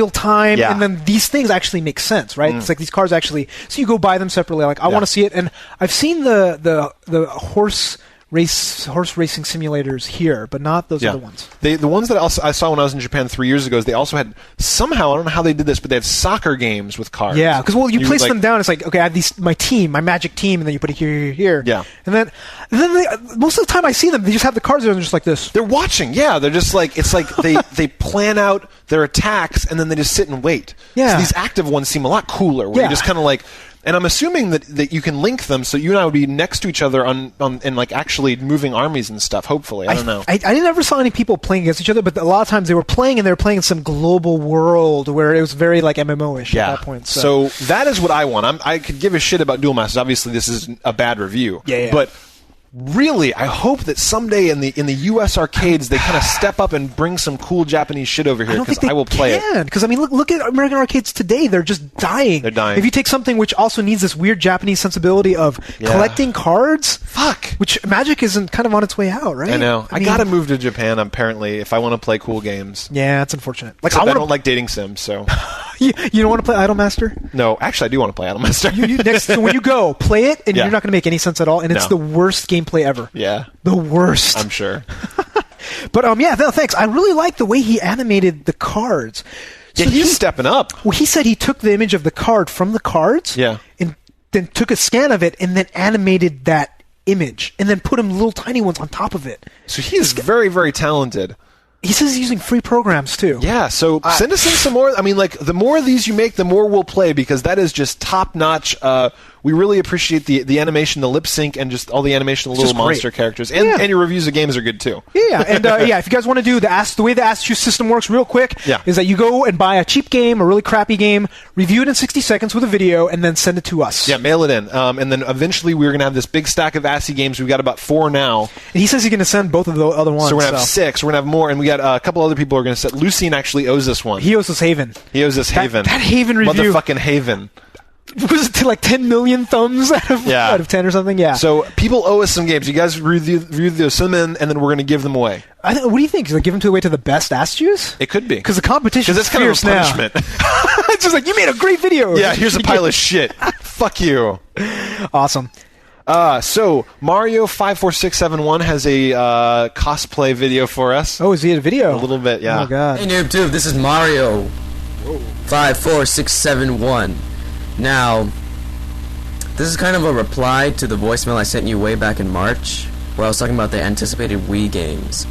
time. And then these things actually make sense, right? It's like these cards actually. So you go buy them separately. Like I want to see it, and I've seen the horse racing simulators here, but not those other ones. The ones that I saw when I was in Japan 3 years ago is they also had somehow, I don't know how they did this, but they have soccer games with cards. Yeah, because you place them down. It's like, okay, I have my magic team, and then you put it here. Yeah, and then most of the time I see them, they just have the cards there and just like this. They're watching. Yeah, they're just like it's like they plan out their attacks and then they just sit and wait. Yeah, so these active ones seem a lot cooler. Where you just kind of like. And I'm assuming that you can link them so you and I would be next to each other on and like actually moving armies and stuff, hopefully. I don't know. I never saw any people playing against each other, but a lot of times they were playing in some global world where it was very like MMO-ish at that point. So that is what I want. I could give a shit about Duel Masters. Obviously, this is a bad review. Yeah. But really, I hope that someday in the U.S. arcades they kind of step up and bring some cool Japanese shit over here, because I will play it. Because I mean, look at American arcades today; they're just dying. They're dying. If you take something which also needs this weird Japanese sensibility of collecting cards, which Magic isn't kind of on its way out, right? I know. I gotta move to Japan apparently if I want to play cool games. Yeah, it's unfortunate. Like I don't like dating sims, so. You don't want to play Idolmaster? No, actually, I do want to play Idolmaster. So when you go, play it, and you're not going to make any sense at all, and it's the worst gameplay ever. Yeah. The worst. I'm sure. But, thanks. I really like the way he animated the cards. So he's stepping up. Well, he said he took the image of the card from the cards, and then took a scan of it, and then animated that image, and then put him little tiny ones on top of it. So he's very, very talented. He says he's using free programs, too. Yeah, so send us in some more. I mean, like, the more of these you make, the more we'll play, because that is just top-notch. We really appreciate the animation, the lip sync, and just all the animation of the little monster characters. And your reviews of games are good, too. Yeah, and if you guys want to do the way the Ask Choose system works real quick, is that you go and buy a cheap game, a really crappy game, review it in 60 seconds with a video, and then send it to us. Yeah, mail it in. And then eventually we're going to have this big stack of ASCII games. We've got about 4 now. And he says he's going to send both of the other ones. So we're going to have 6. We're going to have more, and we got a couple other people who are going to send. Lucien actually owes us one. He owes us Haven. Haven. That Haven review. Motherfucking Haven. Was it like 10 million thumbs out of 10 or something? Yeah. So people owe us some games. You guys review those some in, and then we're going to give them away. What do you think? Should I give them away to the best Ask Choose? It could be. Because the competition is kind of a punishment. It's just like, you made a great video. Yeah, here's a pile of shit. Fuck you. Awesome. So Mario 54671 has a cosplay video for us. Oh, is he a video? A little bit, yeah. Oh my god. Hey NooBTooB, this is Mario 54671. Now, this is kind of a reply to the voicemail I sent you way back in March, where I was talking about the anticipated Wii games.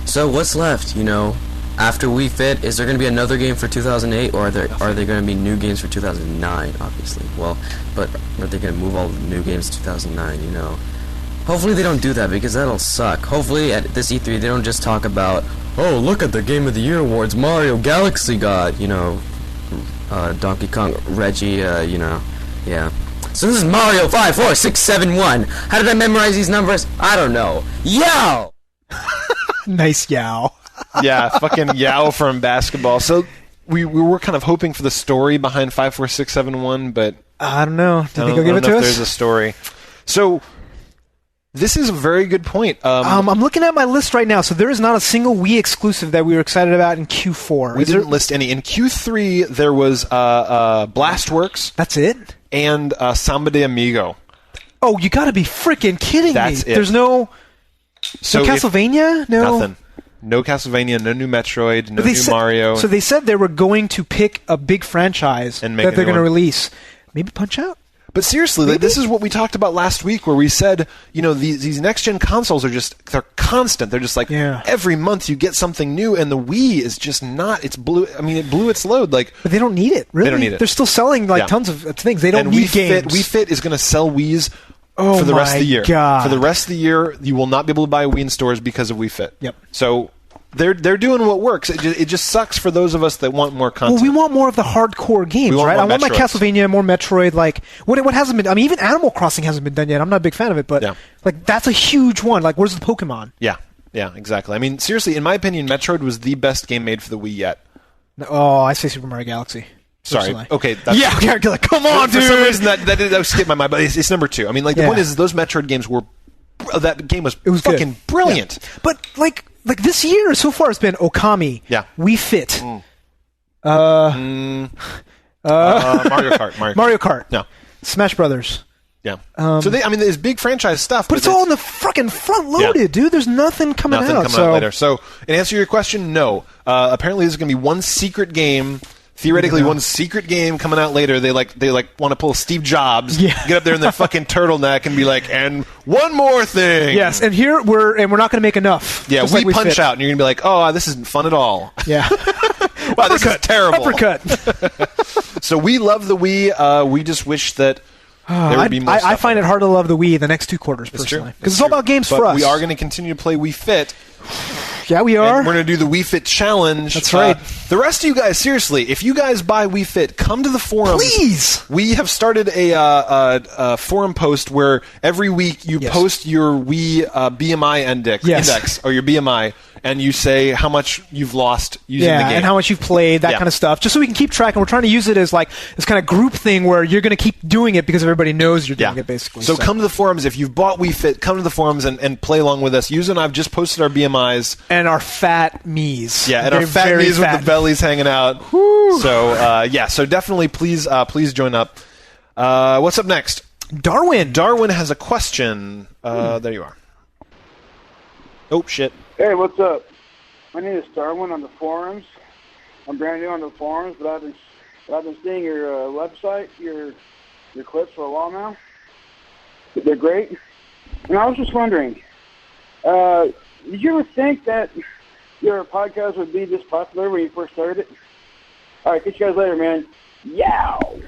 So what's left, after Wii Fit? Is there going to be another game for 2008, or are there going to be new games for 2009, obviously? Well, but are they going to move all the new games to 2009, Hopefully they don't do that, because that'll suck. Hopefully at this E3 they don't just talk about, oh, look at the Game of the Year awards, Mario Galaxy got, Donkey Kong, Reggie, yeah. So this is Mario 54671. How did I memorize these numbers? I don't know. Yow! Nice yow. Yeah, fucking yow from basketball. So we were kind of hoping for the story behind 54671, but I don't know. Did they go give it to us? There's a story. So this is a very good point. I'm looking at my list right now. So there is not a single Wii exclusive that we were excited about in Q4. We didn't list any. In Q3, there was Blastworks. That's it? And Samba de Amigo. Oh, you gotta be freaking kidding me. That's it. There's no Castlevania? No. Nothing. No Castlevania, no new Metroid, no new Mario. So they said they were going to pick a big franchise that they're going to release. Maybe Punch-Out? But seriously, this is what we talked about last week, where we said, these next-gen consoles they're constant. They're just like, every month you get something new, and the Wii is just not, it blew its load. But they don't need it, really. They don't need it. They're still selling, tons of things. They don't need games. Wii Fit is going to sell Wiis for the rest of the year. God. For the rest of the year, you will not be able to buy a Wii in stores because of Wii Fit. Yep. So they're doing what works. It just sucks for those of us that want more content. Well, we want more of the hardcore games, right? I want my Castlevania, more Metroid. What hasn't been? I mean, even Animal Crossing hasn't been done yet. I'm not a big fan of it, but that's a huge one. Where's the Pokemon? Yeah, exactly. I mean, seriously, in my opinion, Metroid was the best game made for the Wii yet. Oh, I say Super Mario Galaxy. Sorry. Personally. Okay. Come on, dude. For some reason, that skipped my mind, but it's number 2. I mean, the point is, those Metroid games were. That game was fucking good. Brilliant. Yeah. But like this year so far, it's been Okami. Yeah. Wii Fit. Mario Kart. Mario Kart. Yeah. Smash Brothers. Yeah. So there's big franchise stuff, but it's all in the fucking front loaded, dude. There's nothing coming out later. So, in answer to your question, no. Apparently, there's going to be one secret game. Theoretically, one secret game coming out later. They want to pull Steve Jobs, get up there in their fucking turtleneck, and be like, and one more thing. Yes, and we're not going to make enough. Yeah, we punch out, and you're going to be like, oh, this isn't fun at all. Yeah. Wow, this is terrible. Uppercut. So we love the Wii. We just wish that there would be more stuff. I find it hard to love the Wii the next 2 quarters, personally. Because it's all about games for us. We are going to continue to play Wii Fit. Yeah, we are. And we're going to do the Wii Fit challenge. That's right. The rest of you guys, seriously, if you guys buy Wii Fit, come to the forums. Please. We have started a forum post where every week you post your Wii BMI index or your BMI, and you say how much you've lost using the game. And how much you've played, that kind of stuff, just so we can keep track. And we're trying to use it as like this kind of group thing where you're going to keep doing it because everybody knows you're doing it, basically. So come to the forums. If you've bought Wii Fit, come to the forums and play along with us. You and I have just posted our BMIs. And our fat me's. Yeah, and our fat me's with the bellies hanging out. Woo. So, so definitely please join up. What's up next? Darwin. Darwin has a question. There you are. Oh, shit. Hey, what's up? My name is Darwin on the forums. I'm brand new on the forums, but I've been seeing your website, your clips for a while now. They're great. And I was just wondering, did you ever think that your podcast would be this popular when you first started it? All right, catch you guys later, man. Yow!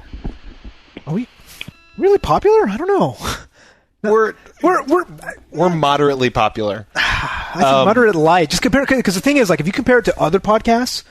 Are we really popular? I don't know. We're moderately popular. I think moderate light. Just compare, because the thing is, like, if you compare it to other podcasts,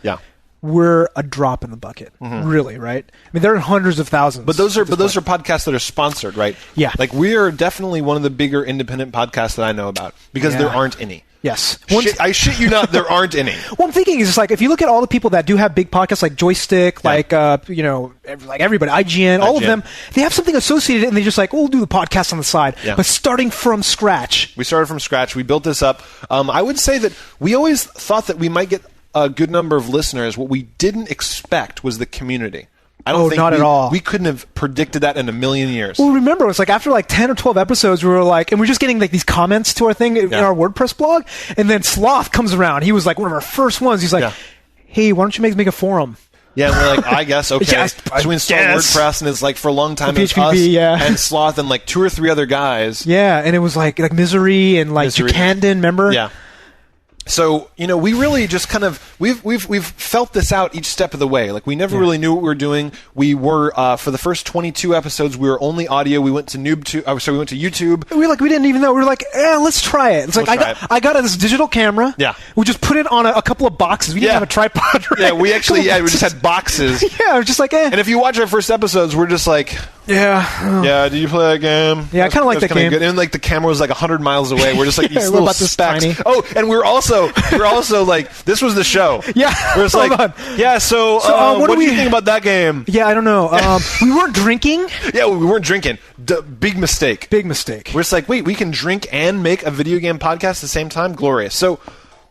we're a drop in the bucket. Really, right? I mean, there are hundreds of thousands. But those are podcasts that are sponsored, right? Yeah. Like, we are definitely one of the bigger independent podcasts that I know about because there aren't any. Yes. I shit you not, there aren't any. What I'm thinking is just like, if you look at all the people that do have big podcasts like Joystick, like everybody, IGN, all of them, they have something associated and they just like, we'll do the podcast on the side. Yeah. But starting from scratch. We started from scratch. We built this up. I would say that we always thought that we might get a good number of listeners. What we didn't expect was the community. I don't think not at all. We couldn't have predicted that in a million years. Well, remember, it was like after like 10 or 12 episodes, we were like, and we're just getting like these comments to our thing in our WordPress blog, and then Sloth comes around. He was like one of our first ones. He's like, hey, why don't you make a forum? Yeah, and we're like, I guess, okay. So we installed WordPress, and it's like for a long time, it was us and Sloth and like 2 or 3 other guys. Yeah, and it was like Misery and like Jacandon, remember? Yeah. So, we really just kind of we've felt this out each step of the way. Like, we never really knew what we were doing. We were for the first 22 episodes, we were only audio. We went to NooBTooB. So we went to YouTube. We didn't even know. We were like, let's try it. It's like I got this digital camera. Yeah. We just put it on a couple of boxes. We didn't have a tripod. Right? Yeah, we actually we just had boxes. Yeah, it was just like And if you watch our first episodes, we're just like, did you play that game? Yeah, I kind of like that game. Good. And like the camera was like 100 miles away. We're just like these little specks. Tiny. Oh, and we're also like, this was the show. Yeah. We're just like, so what do you think about that game? Yeah, I don't know. We weren't drinking. Yeah, we weren't drinking. Big mistake. Big mistake. We're just like, wait, we can drink and make a video game podcast at the same time? Glorious. So,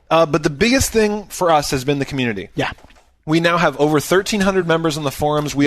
but the biggest thing for us has been the community. Yeah. We now have over 1,300 members on the forums. We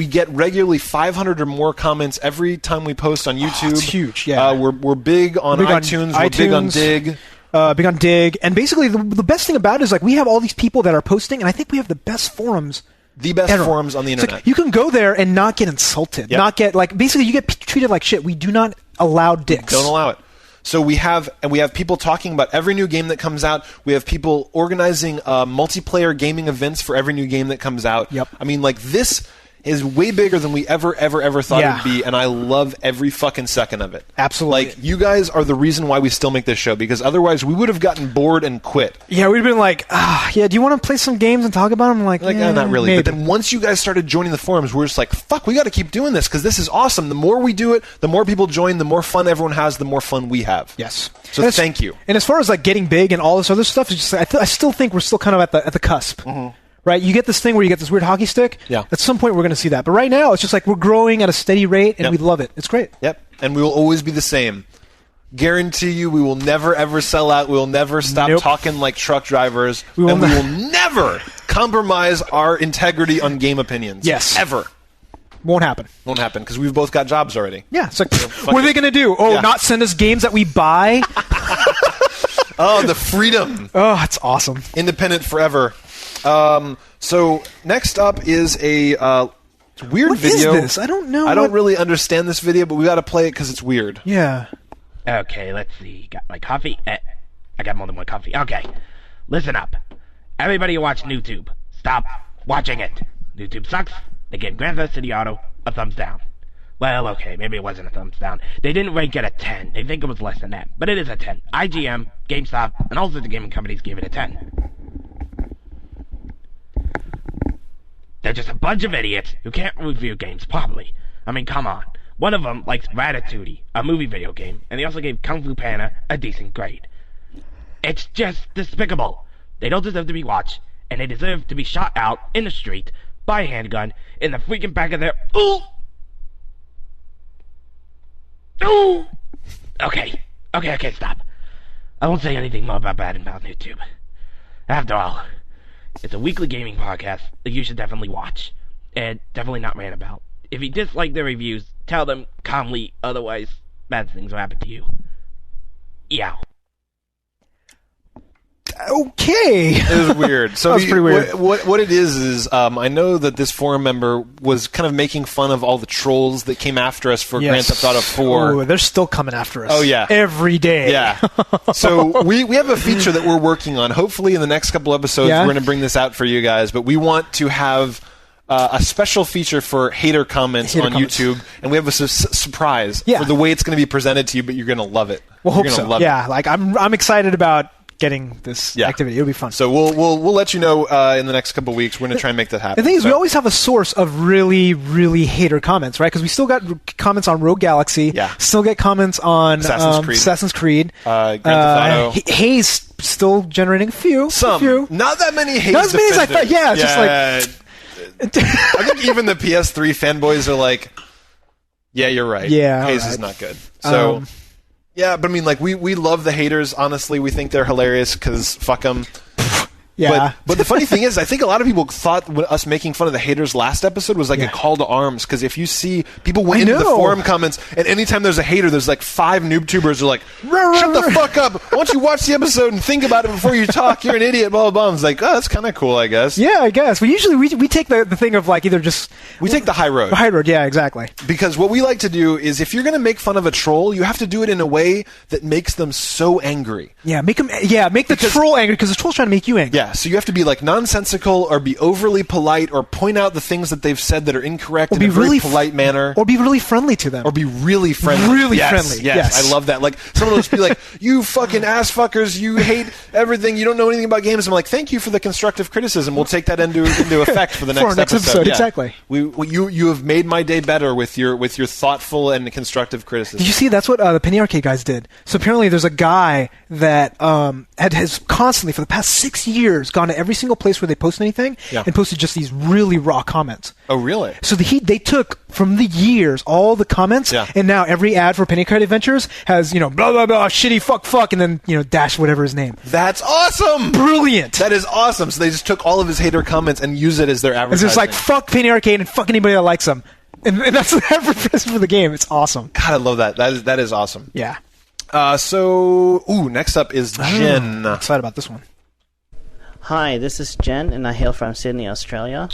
get regularly 500 or more comments every time we post on YouTube. It's huge, yeah. We're big on iTunes. We're big on Dig. Big on Dig. And basically, the best thing about it is like we have all these people that are posting, and I think we have the best forums. The best forums on the internet. Like, you can go there and not get insulted. Not get, like, basically you get treated like shit. We do not allow dicks. Don't allow it. So we have people talking about every new game that comes out. We have people organizing multiplayer gaming events for every new game that comes out. Yep. I mean, like, this is way bigger than we ever thought it would be, and I love every fucking second of it. Absolutely. Like, you guys are the reason why we still make this show, because otherwise we would have gotten bored and quit. Yeah, we'd have been like, do you want to play some games and talk about them? Like not really. Maybe. But then once you guys started joining the forums, we're just like, fuck, we got to keep doing this, because this is awesome. The more we do it, the more people join, the more fun everyone has, the more fun we have. Yes. So thank you. And as far as like getting big and all this other stuff, it's just, I still think we're still kind of at the cusp. Mm-hmm. Right, you get this thing where you get this weird hockey stick. Yeah. At some point, we're going to see that. But right now, it's just like we're growing at a steady rate, and we love it. It's great. Yep. And we will always be the same. Guarantee you, we will never ever sell out. We will never stop talking like truck drivers, we will never compromise our integrity on game opinions. Yes. Ever. Won't happen. Won't happen because we've both got jobs already. Yeah. It's like, what are they going to do? Not send us games that we buy? Oh, the freedom. Oh, it's awesome. Independent forever. So next up is a weird video. What is this? I don't know. I don't really understand this video, but we got to play it because it's weird. Yeah. Okay, let's see. Got my coffee? I got more than one coffee. Okay, listen up. Everybody who watch NooBTooB, stop watching it. NooBTooB sucks. They give Grand Theft City Auto a thumbs down. Well, okay, maybe it wasn't a thumbs down. They didn't rank it a 10. They think it was less than that. But it is a 10. IGM, GameStop, and all sorts of gaming companies gave it a 10. They're just a bunch of idiots who can't review games properly. I mean, come on. One of them likes Ratatouille, a movie video game, and they also gave Kung Fu Panda a decent grade. It's just despicable. They don't deserve to be watched, and they deserve to be shot out in the street by a handgun in the freaking back of their... Ooh! Ooh! Okay, stop. I won't say anything more about NooBTooB. After all, it's a weekly gaming podcast that you should definitely watch, and definitely not rant about. If you dislike their reviews, tell them calmly, otherwise bad things will happen to you. Yow. Okay. It was weird. So that was pretty weird. What it is I know that this forum member was kind of making fun of all the trolls that came after us for Grand Theft Auto 4. Oh, they're still coming after us. Oh, yeah. Every day. Yeah. So we have a feature that we're working on. Hopefully in the next couple episodes we're going to bring this out for you guys. But we want to have a special feature for hater comments on YouTube. And we have a surprise for the way it's going to be presented to you, but you're going to love it. We'll hope so. Yeah, like I'm excited about getting this activity. It'll be fun. So we'll let you know in the next couple of weeks. We're going to try and make that happen. The thing is, we always have a source of really, really hater comments, right? Because we still got comments on Rogue Galaxy. Yeah. Still get comments on Assassin's Creed. Grand Theft Auto. Hayes still generating a few. Not that many Hayes. Not as many as I thought. Yeah, it's just like... I think even the PS3 fanboys are like, yeah, you're right. Yeah, Hayes is not good. So... yeah, but I mean, like, we love the haters. Honestly, we think they're hilarious because fuck them. Yeah. But the funny thing is, I think a lot of people thought us making fun of the haters last episode was like a call to arms, because if you see people went into the forum comments, and anytime there's a hater, there's like 5 NooBToobers are like, shut the fuck up. Why don't you watch the episode and think about it before you talk? You're an idiot, blah, blah, blah. It's like, oh, that's kind of cool, I guess. Yeah, I guess. We usually we take the thing of like either just... We take the high road. High road, yeah, exactly. Because what we like to do is if you're going to make fun of a troll, you have to do it in a way that makes them so angry. Yeah, make the troll angry, because the troll's trying to make you angry. Yeah, so you have to be like nonsensical or be overly polite or point out the things that they've said that are incorrect in a very polite manner. Or be really friendly to them. Or be really friendly. Really friendly. Yes, I love that. Like, someone will just be like, you fucking ass fuckers, you hate everything, you don't know anything about games. I'm like, thank you for the constructive criticism. We'll take that into effect for the next episode. Yeah. Exactly. You have made my day better with your thoughtful and constructive criticism. Did you see? That's what the Penny Arcade guys did. So apparently there's a guy that has constantly, for the past 6 years, gone to every single place where they post anything and posted just these really raw comments. Oh, really? So they took from the years all the comments, and now every ad for Penny Arcade Adventures has, blah, blah, blah, shitty, fuck, and then, dash whatever his name. That's awesome! Brilliant! That is awesome. So they just took all of his hater comments and use it as their advertising. It's just like, fuck Penny Arcade and fuck anybody that likes them. And that's the advertisement for the game. It's awesome. God, I love that. That is awesome. Yeah. Next up is Jen. I'm excited about this one. Hi, this is Jen, and I hail from Sydney, Australia.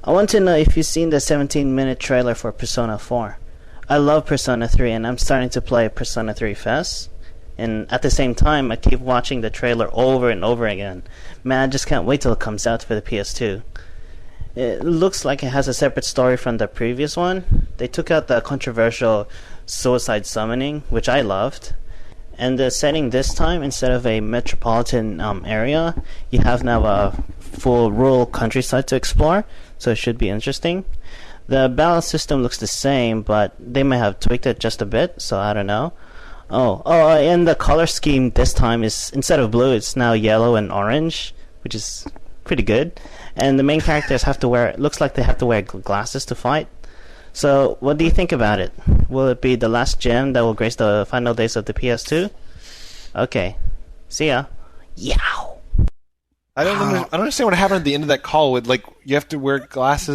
I want to know if you've seen the 17-minute trailer for Persona 4. I love Persona 3, and I'm starting to play Persona 3 Fest. And at the same time, I keep watching the trailer over and over again. Man, I just can't wait till it comes out for the PS2. It looks like it has a separate story from the previous one. They took out the controversial suicide summoning, which I loved. And the setting this time, instead of a metropolitan area, you have now a full rural countryside to explore, so it should be interesting. The balance system looks the same, but they may have tweaked it just a bit, so I don't know. And the color scheme this time is, instead of blue, it's now yellow and orange, which is pretty good. And the main characters looks like they have to wear glasses to fight. So, what do you think about it? Will it be the last gem that will grace the final days of the PS2? Okay. See ya. Yow! I don't understand what happened at the end of that call with, like, you have to wear glasses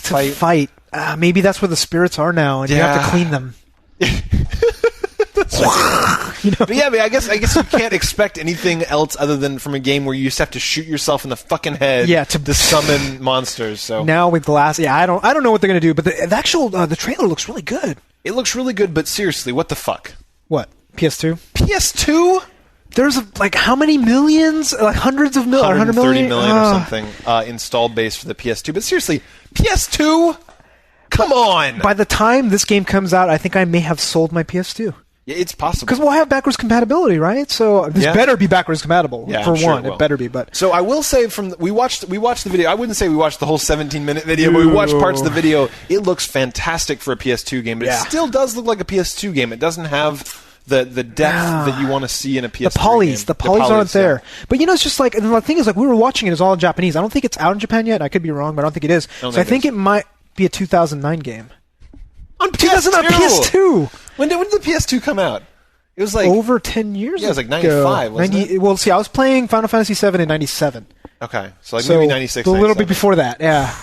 to fight. Maybe that's where the spirits are now, and you have to clean them. But yeah, I guess you can't expect anything else other than from a game where you just have to shoot yourself in the fucking head to summon monsters. So now with glass, I don't know what they're gonna do, but the actual the trailer looks really good. It looks really good, but seriously, what the fuck? What? PS2? PS2? There's like how many millions? Like hundreds of millions? 130 million or something installed base for the PS2. But seriously, PS2? Come on! By the time this game comes out, I think I may have sold my PS2. Yeah, it's possible. Because we'll have backwards compatibility, right? So this better be backwards compatible. Yeah, for sure one, it better be. But so I will say, we watched the video. I wouldn't say we watched the whole 17-minute video, but we watched parts of the video. It looks fantastic for a PS2 game, but it still does look like a PS2 game. It doesn't have the depth that you want to see in a PS3 game. The polys aren't there. But it's just like, and the thing is, like, we were watching it, it's all in Japanese. I don't think it's out in Japan yet. I could be wrong, but I don't think it is. So I think it might be a 2009 game. On PS2? On PS2! When did the PS2 come out? It was like over 10 years ago. Yeah, it was like 95, wasn't it? Well, see, I was playing Final Fantasy VII in 97. Okay, so maybe 96, a little bit before that, yeah.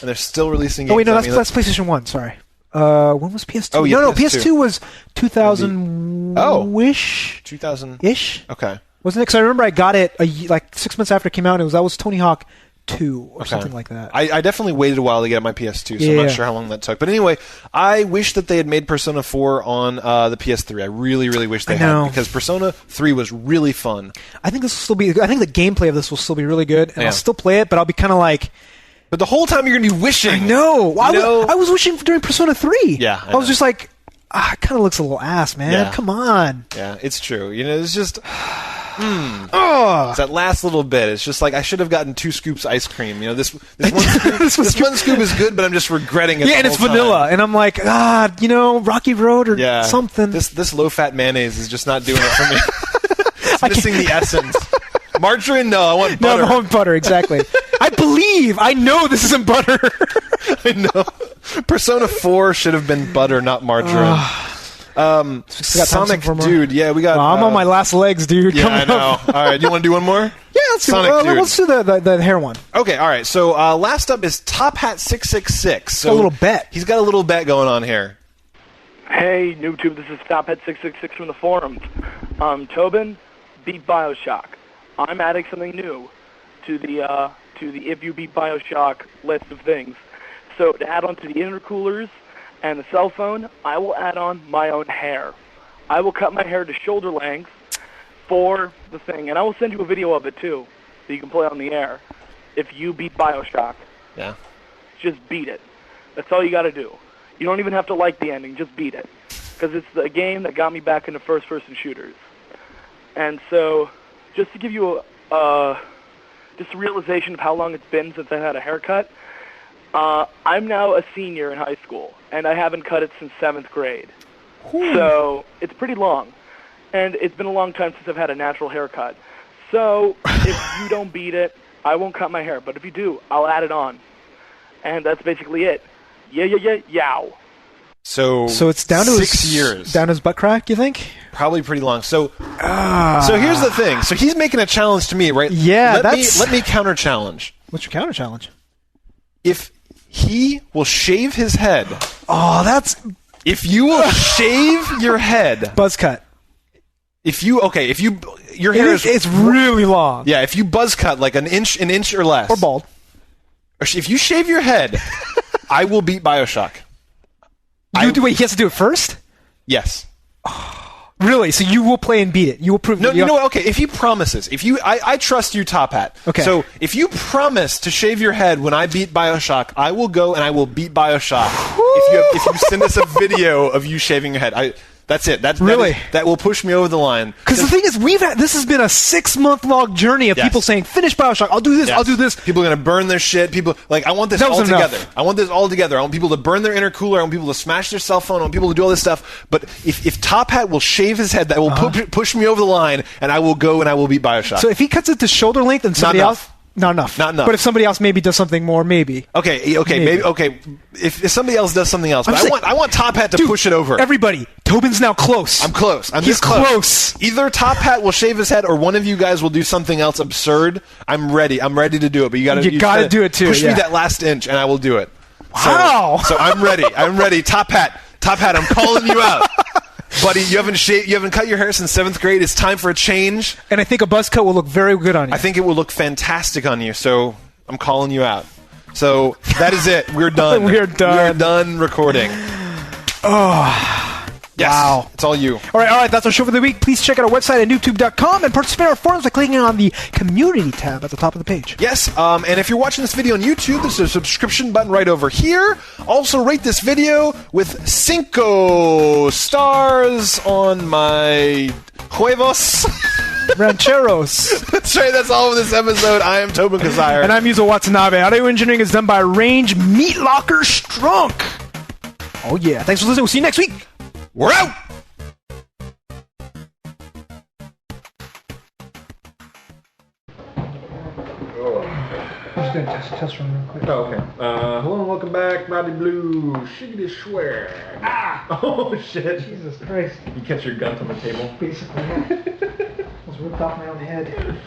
And they're still releasing games. Oh, wait, no, that's PlayStation 1, sorry. When was PS2? Oh, yeah, no, PS2 was 2000-ish? 2000-ish? Okay. Wasn't it? Because I remember I got it like 6 months after it came out, and that was Tony Hawk 2 or something like that. I definitely waited a while to get my PS2, so I'm not sure how long that took. But anyway, I wish that they had made Persona 4 on the PS3. I really, really wish they had, because Persona 3 was really fun. I think this will still be. I think the gameplay of this will still be really good, and I'll still play it, but I'll be kind of like. But the whole time you're going to be wishing. I know. I was wishing during Persona 3. Yeah, I was just like, it kind of looks a little ass, man. Yeah. Come on. Yeah, it's true. It's just. It's that last little bit. It's just like I should have gotten 2 scoops ice cream. This one scoop is good, but I'm just regretting it. Yeah, and it's vanilla, and I'm like, Rocky Road or something. This low-fat mayonnaise is just not doing it for me. It's missing the essence. Margarine? No, I want butter. No, I want butter, exactly. I know this isn't butter. I know. Persona 4 should have been butter, not margarine. Sonic, dude, yeah, we got... I'm on my last legs, dude. Yeah, I know. All right, do you want to do one more? Yeah, let's do the hair one. Okay, all right. So last up is Top Hat 666. So a little bet. He's got a little bet going on here. Hey, NooBTooB, this is Top Hat 666 from the forums. Tobin, beat BioShock. I'm adding something new to the if you beat BioShock list of things. So to add on to the intercoolers and the cell phone, I will add on my own hair. I will cut my hair to shoulder length for the thing, and I will send you a video of it too, so you can play on the air. If you beat BioShock, yeah, just beat it. That's all you got to do. You don't even have to like the ending, just beat it, because it's the game that got me back into first-person shooters. And so, just to give you just a realization of how long it's been since I had a haircut. I'm now a senior in high school, and I haven't cut it since 7th grade. So it's pretty long, and it's been a long time since I've had a natural haircut. So if you don't beat it, I won't cut my hair, but if you do, I'll add it on. And that's basically it. Yow. So it's down to 6 years. Down his butt crack, you think? Probably pretty long. So here's the thing. So he's making a challenge to me, right? Yeah, let me counter challenge. What's your counter challenge? If he will shave his head. Oh, that's... If you will shave your head. Buzz cut. Your hair is... It's really long. Yeah, if you buzz cut like an inch or less. Or bald. If you shave your head, I will beat BioShock. Wait, he has to do it first? Yes. Really? So you will play and beat it? You will prove... No, you know what? Okay, if he promises. I trust you, Top Hat. Okay. So if you promise to shave your head when I beat BioShock, I will go and I will beat BioShock. If you send us a video of you shaving your head. That's it. That will push me over the line. Because the thing is, this has been a 6-month-long journey of people saying, finish BioShock, I'll do this, I'll do this. People are going to burn their shit. People, I want this all together. I want this all together. I want people to burn their intercooler. I want people to smash their cell phone. I want people to do all this stuff. But if Top Hat will shave his head, that will push me over the line, and I will go and I will beat BioShock. So if he cuts it to shoulder length and somebody else... Not enough. Not But if somebody else maybe does something more, maybe. Okay, maybe. Okay, if somebody else does something else, but I want Top Hat to push it over. Everybody, Tobin's now close. I'm close. He's close. Either Top Hat will shave his head, or one of you guys will do something else absurd. I'm ready. I'm ready to do it. But you got to do it too. Push me that last inch, and I will do it. Wow. So I'm ready. I'm ready. Top Hat. I'm calling you out. Buddy, you haven't cut your hair since 7th grade. It's time for a change. And I think a buzz cut will look very good on you. I think it will look fantastic on you. So I'm calling you out. So that is it. We're done. We're done. We're done recording. Oh. Yes. Wow. It's all you. All right, that's our show for the week. Please check out our website at NooBTooB.com and participate in our forums by clicking on the community tab at the top of the page. Yes, and if you're watching this video on YouTube, there's a subscription button right over here. Also, rate this video with 5 stars on my huevos. Rancheros. That's right, that's all of this episode. I am Tobin Kazire. And I'm Yuzo Watanabe. Audio engineering is done by Range Meat Locker Strunk. Oh, yeah. Thanks for listening. We'll see you next week. We're out! Just going to test run real quick. Oh, okay. Hello and welcome back, Bobby Blue. Shiggity swear. Ah! Oh, shit. Jesus Christ. You catch your gun on the table? Basically, yeah. I was ripped off my own head.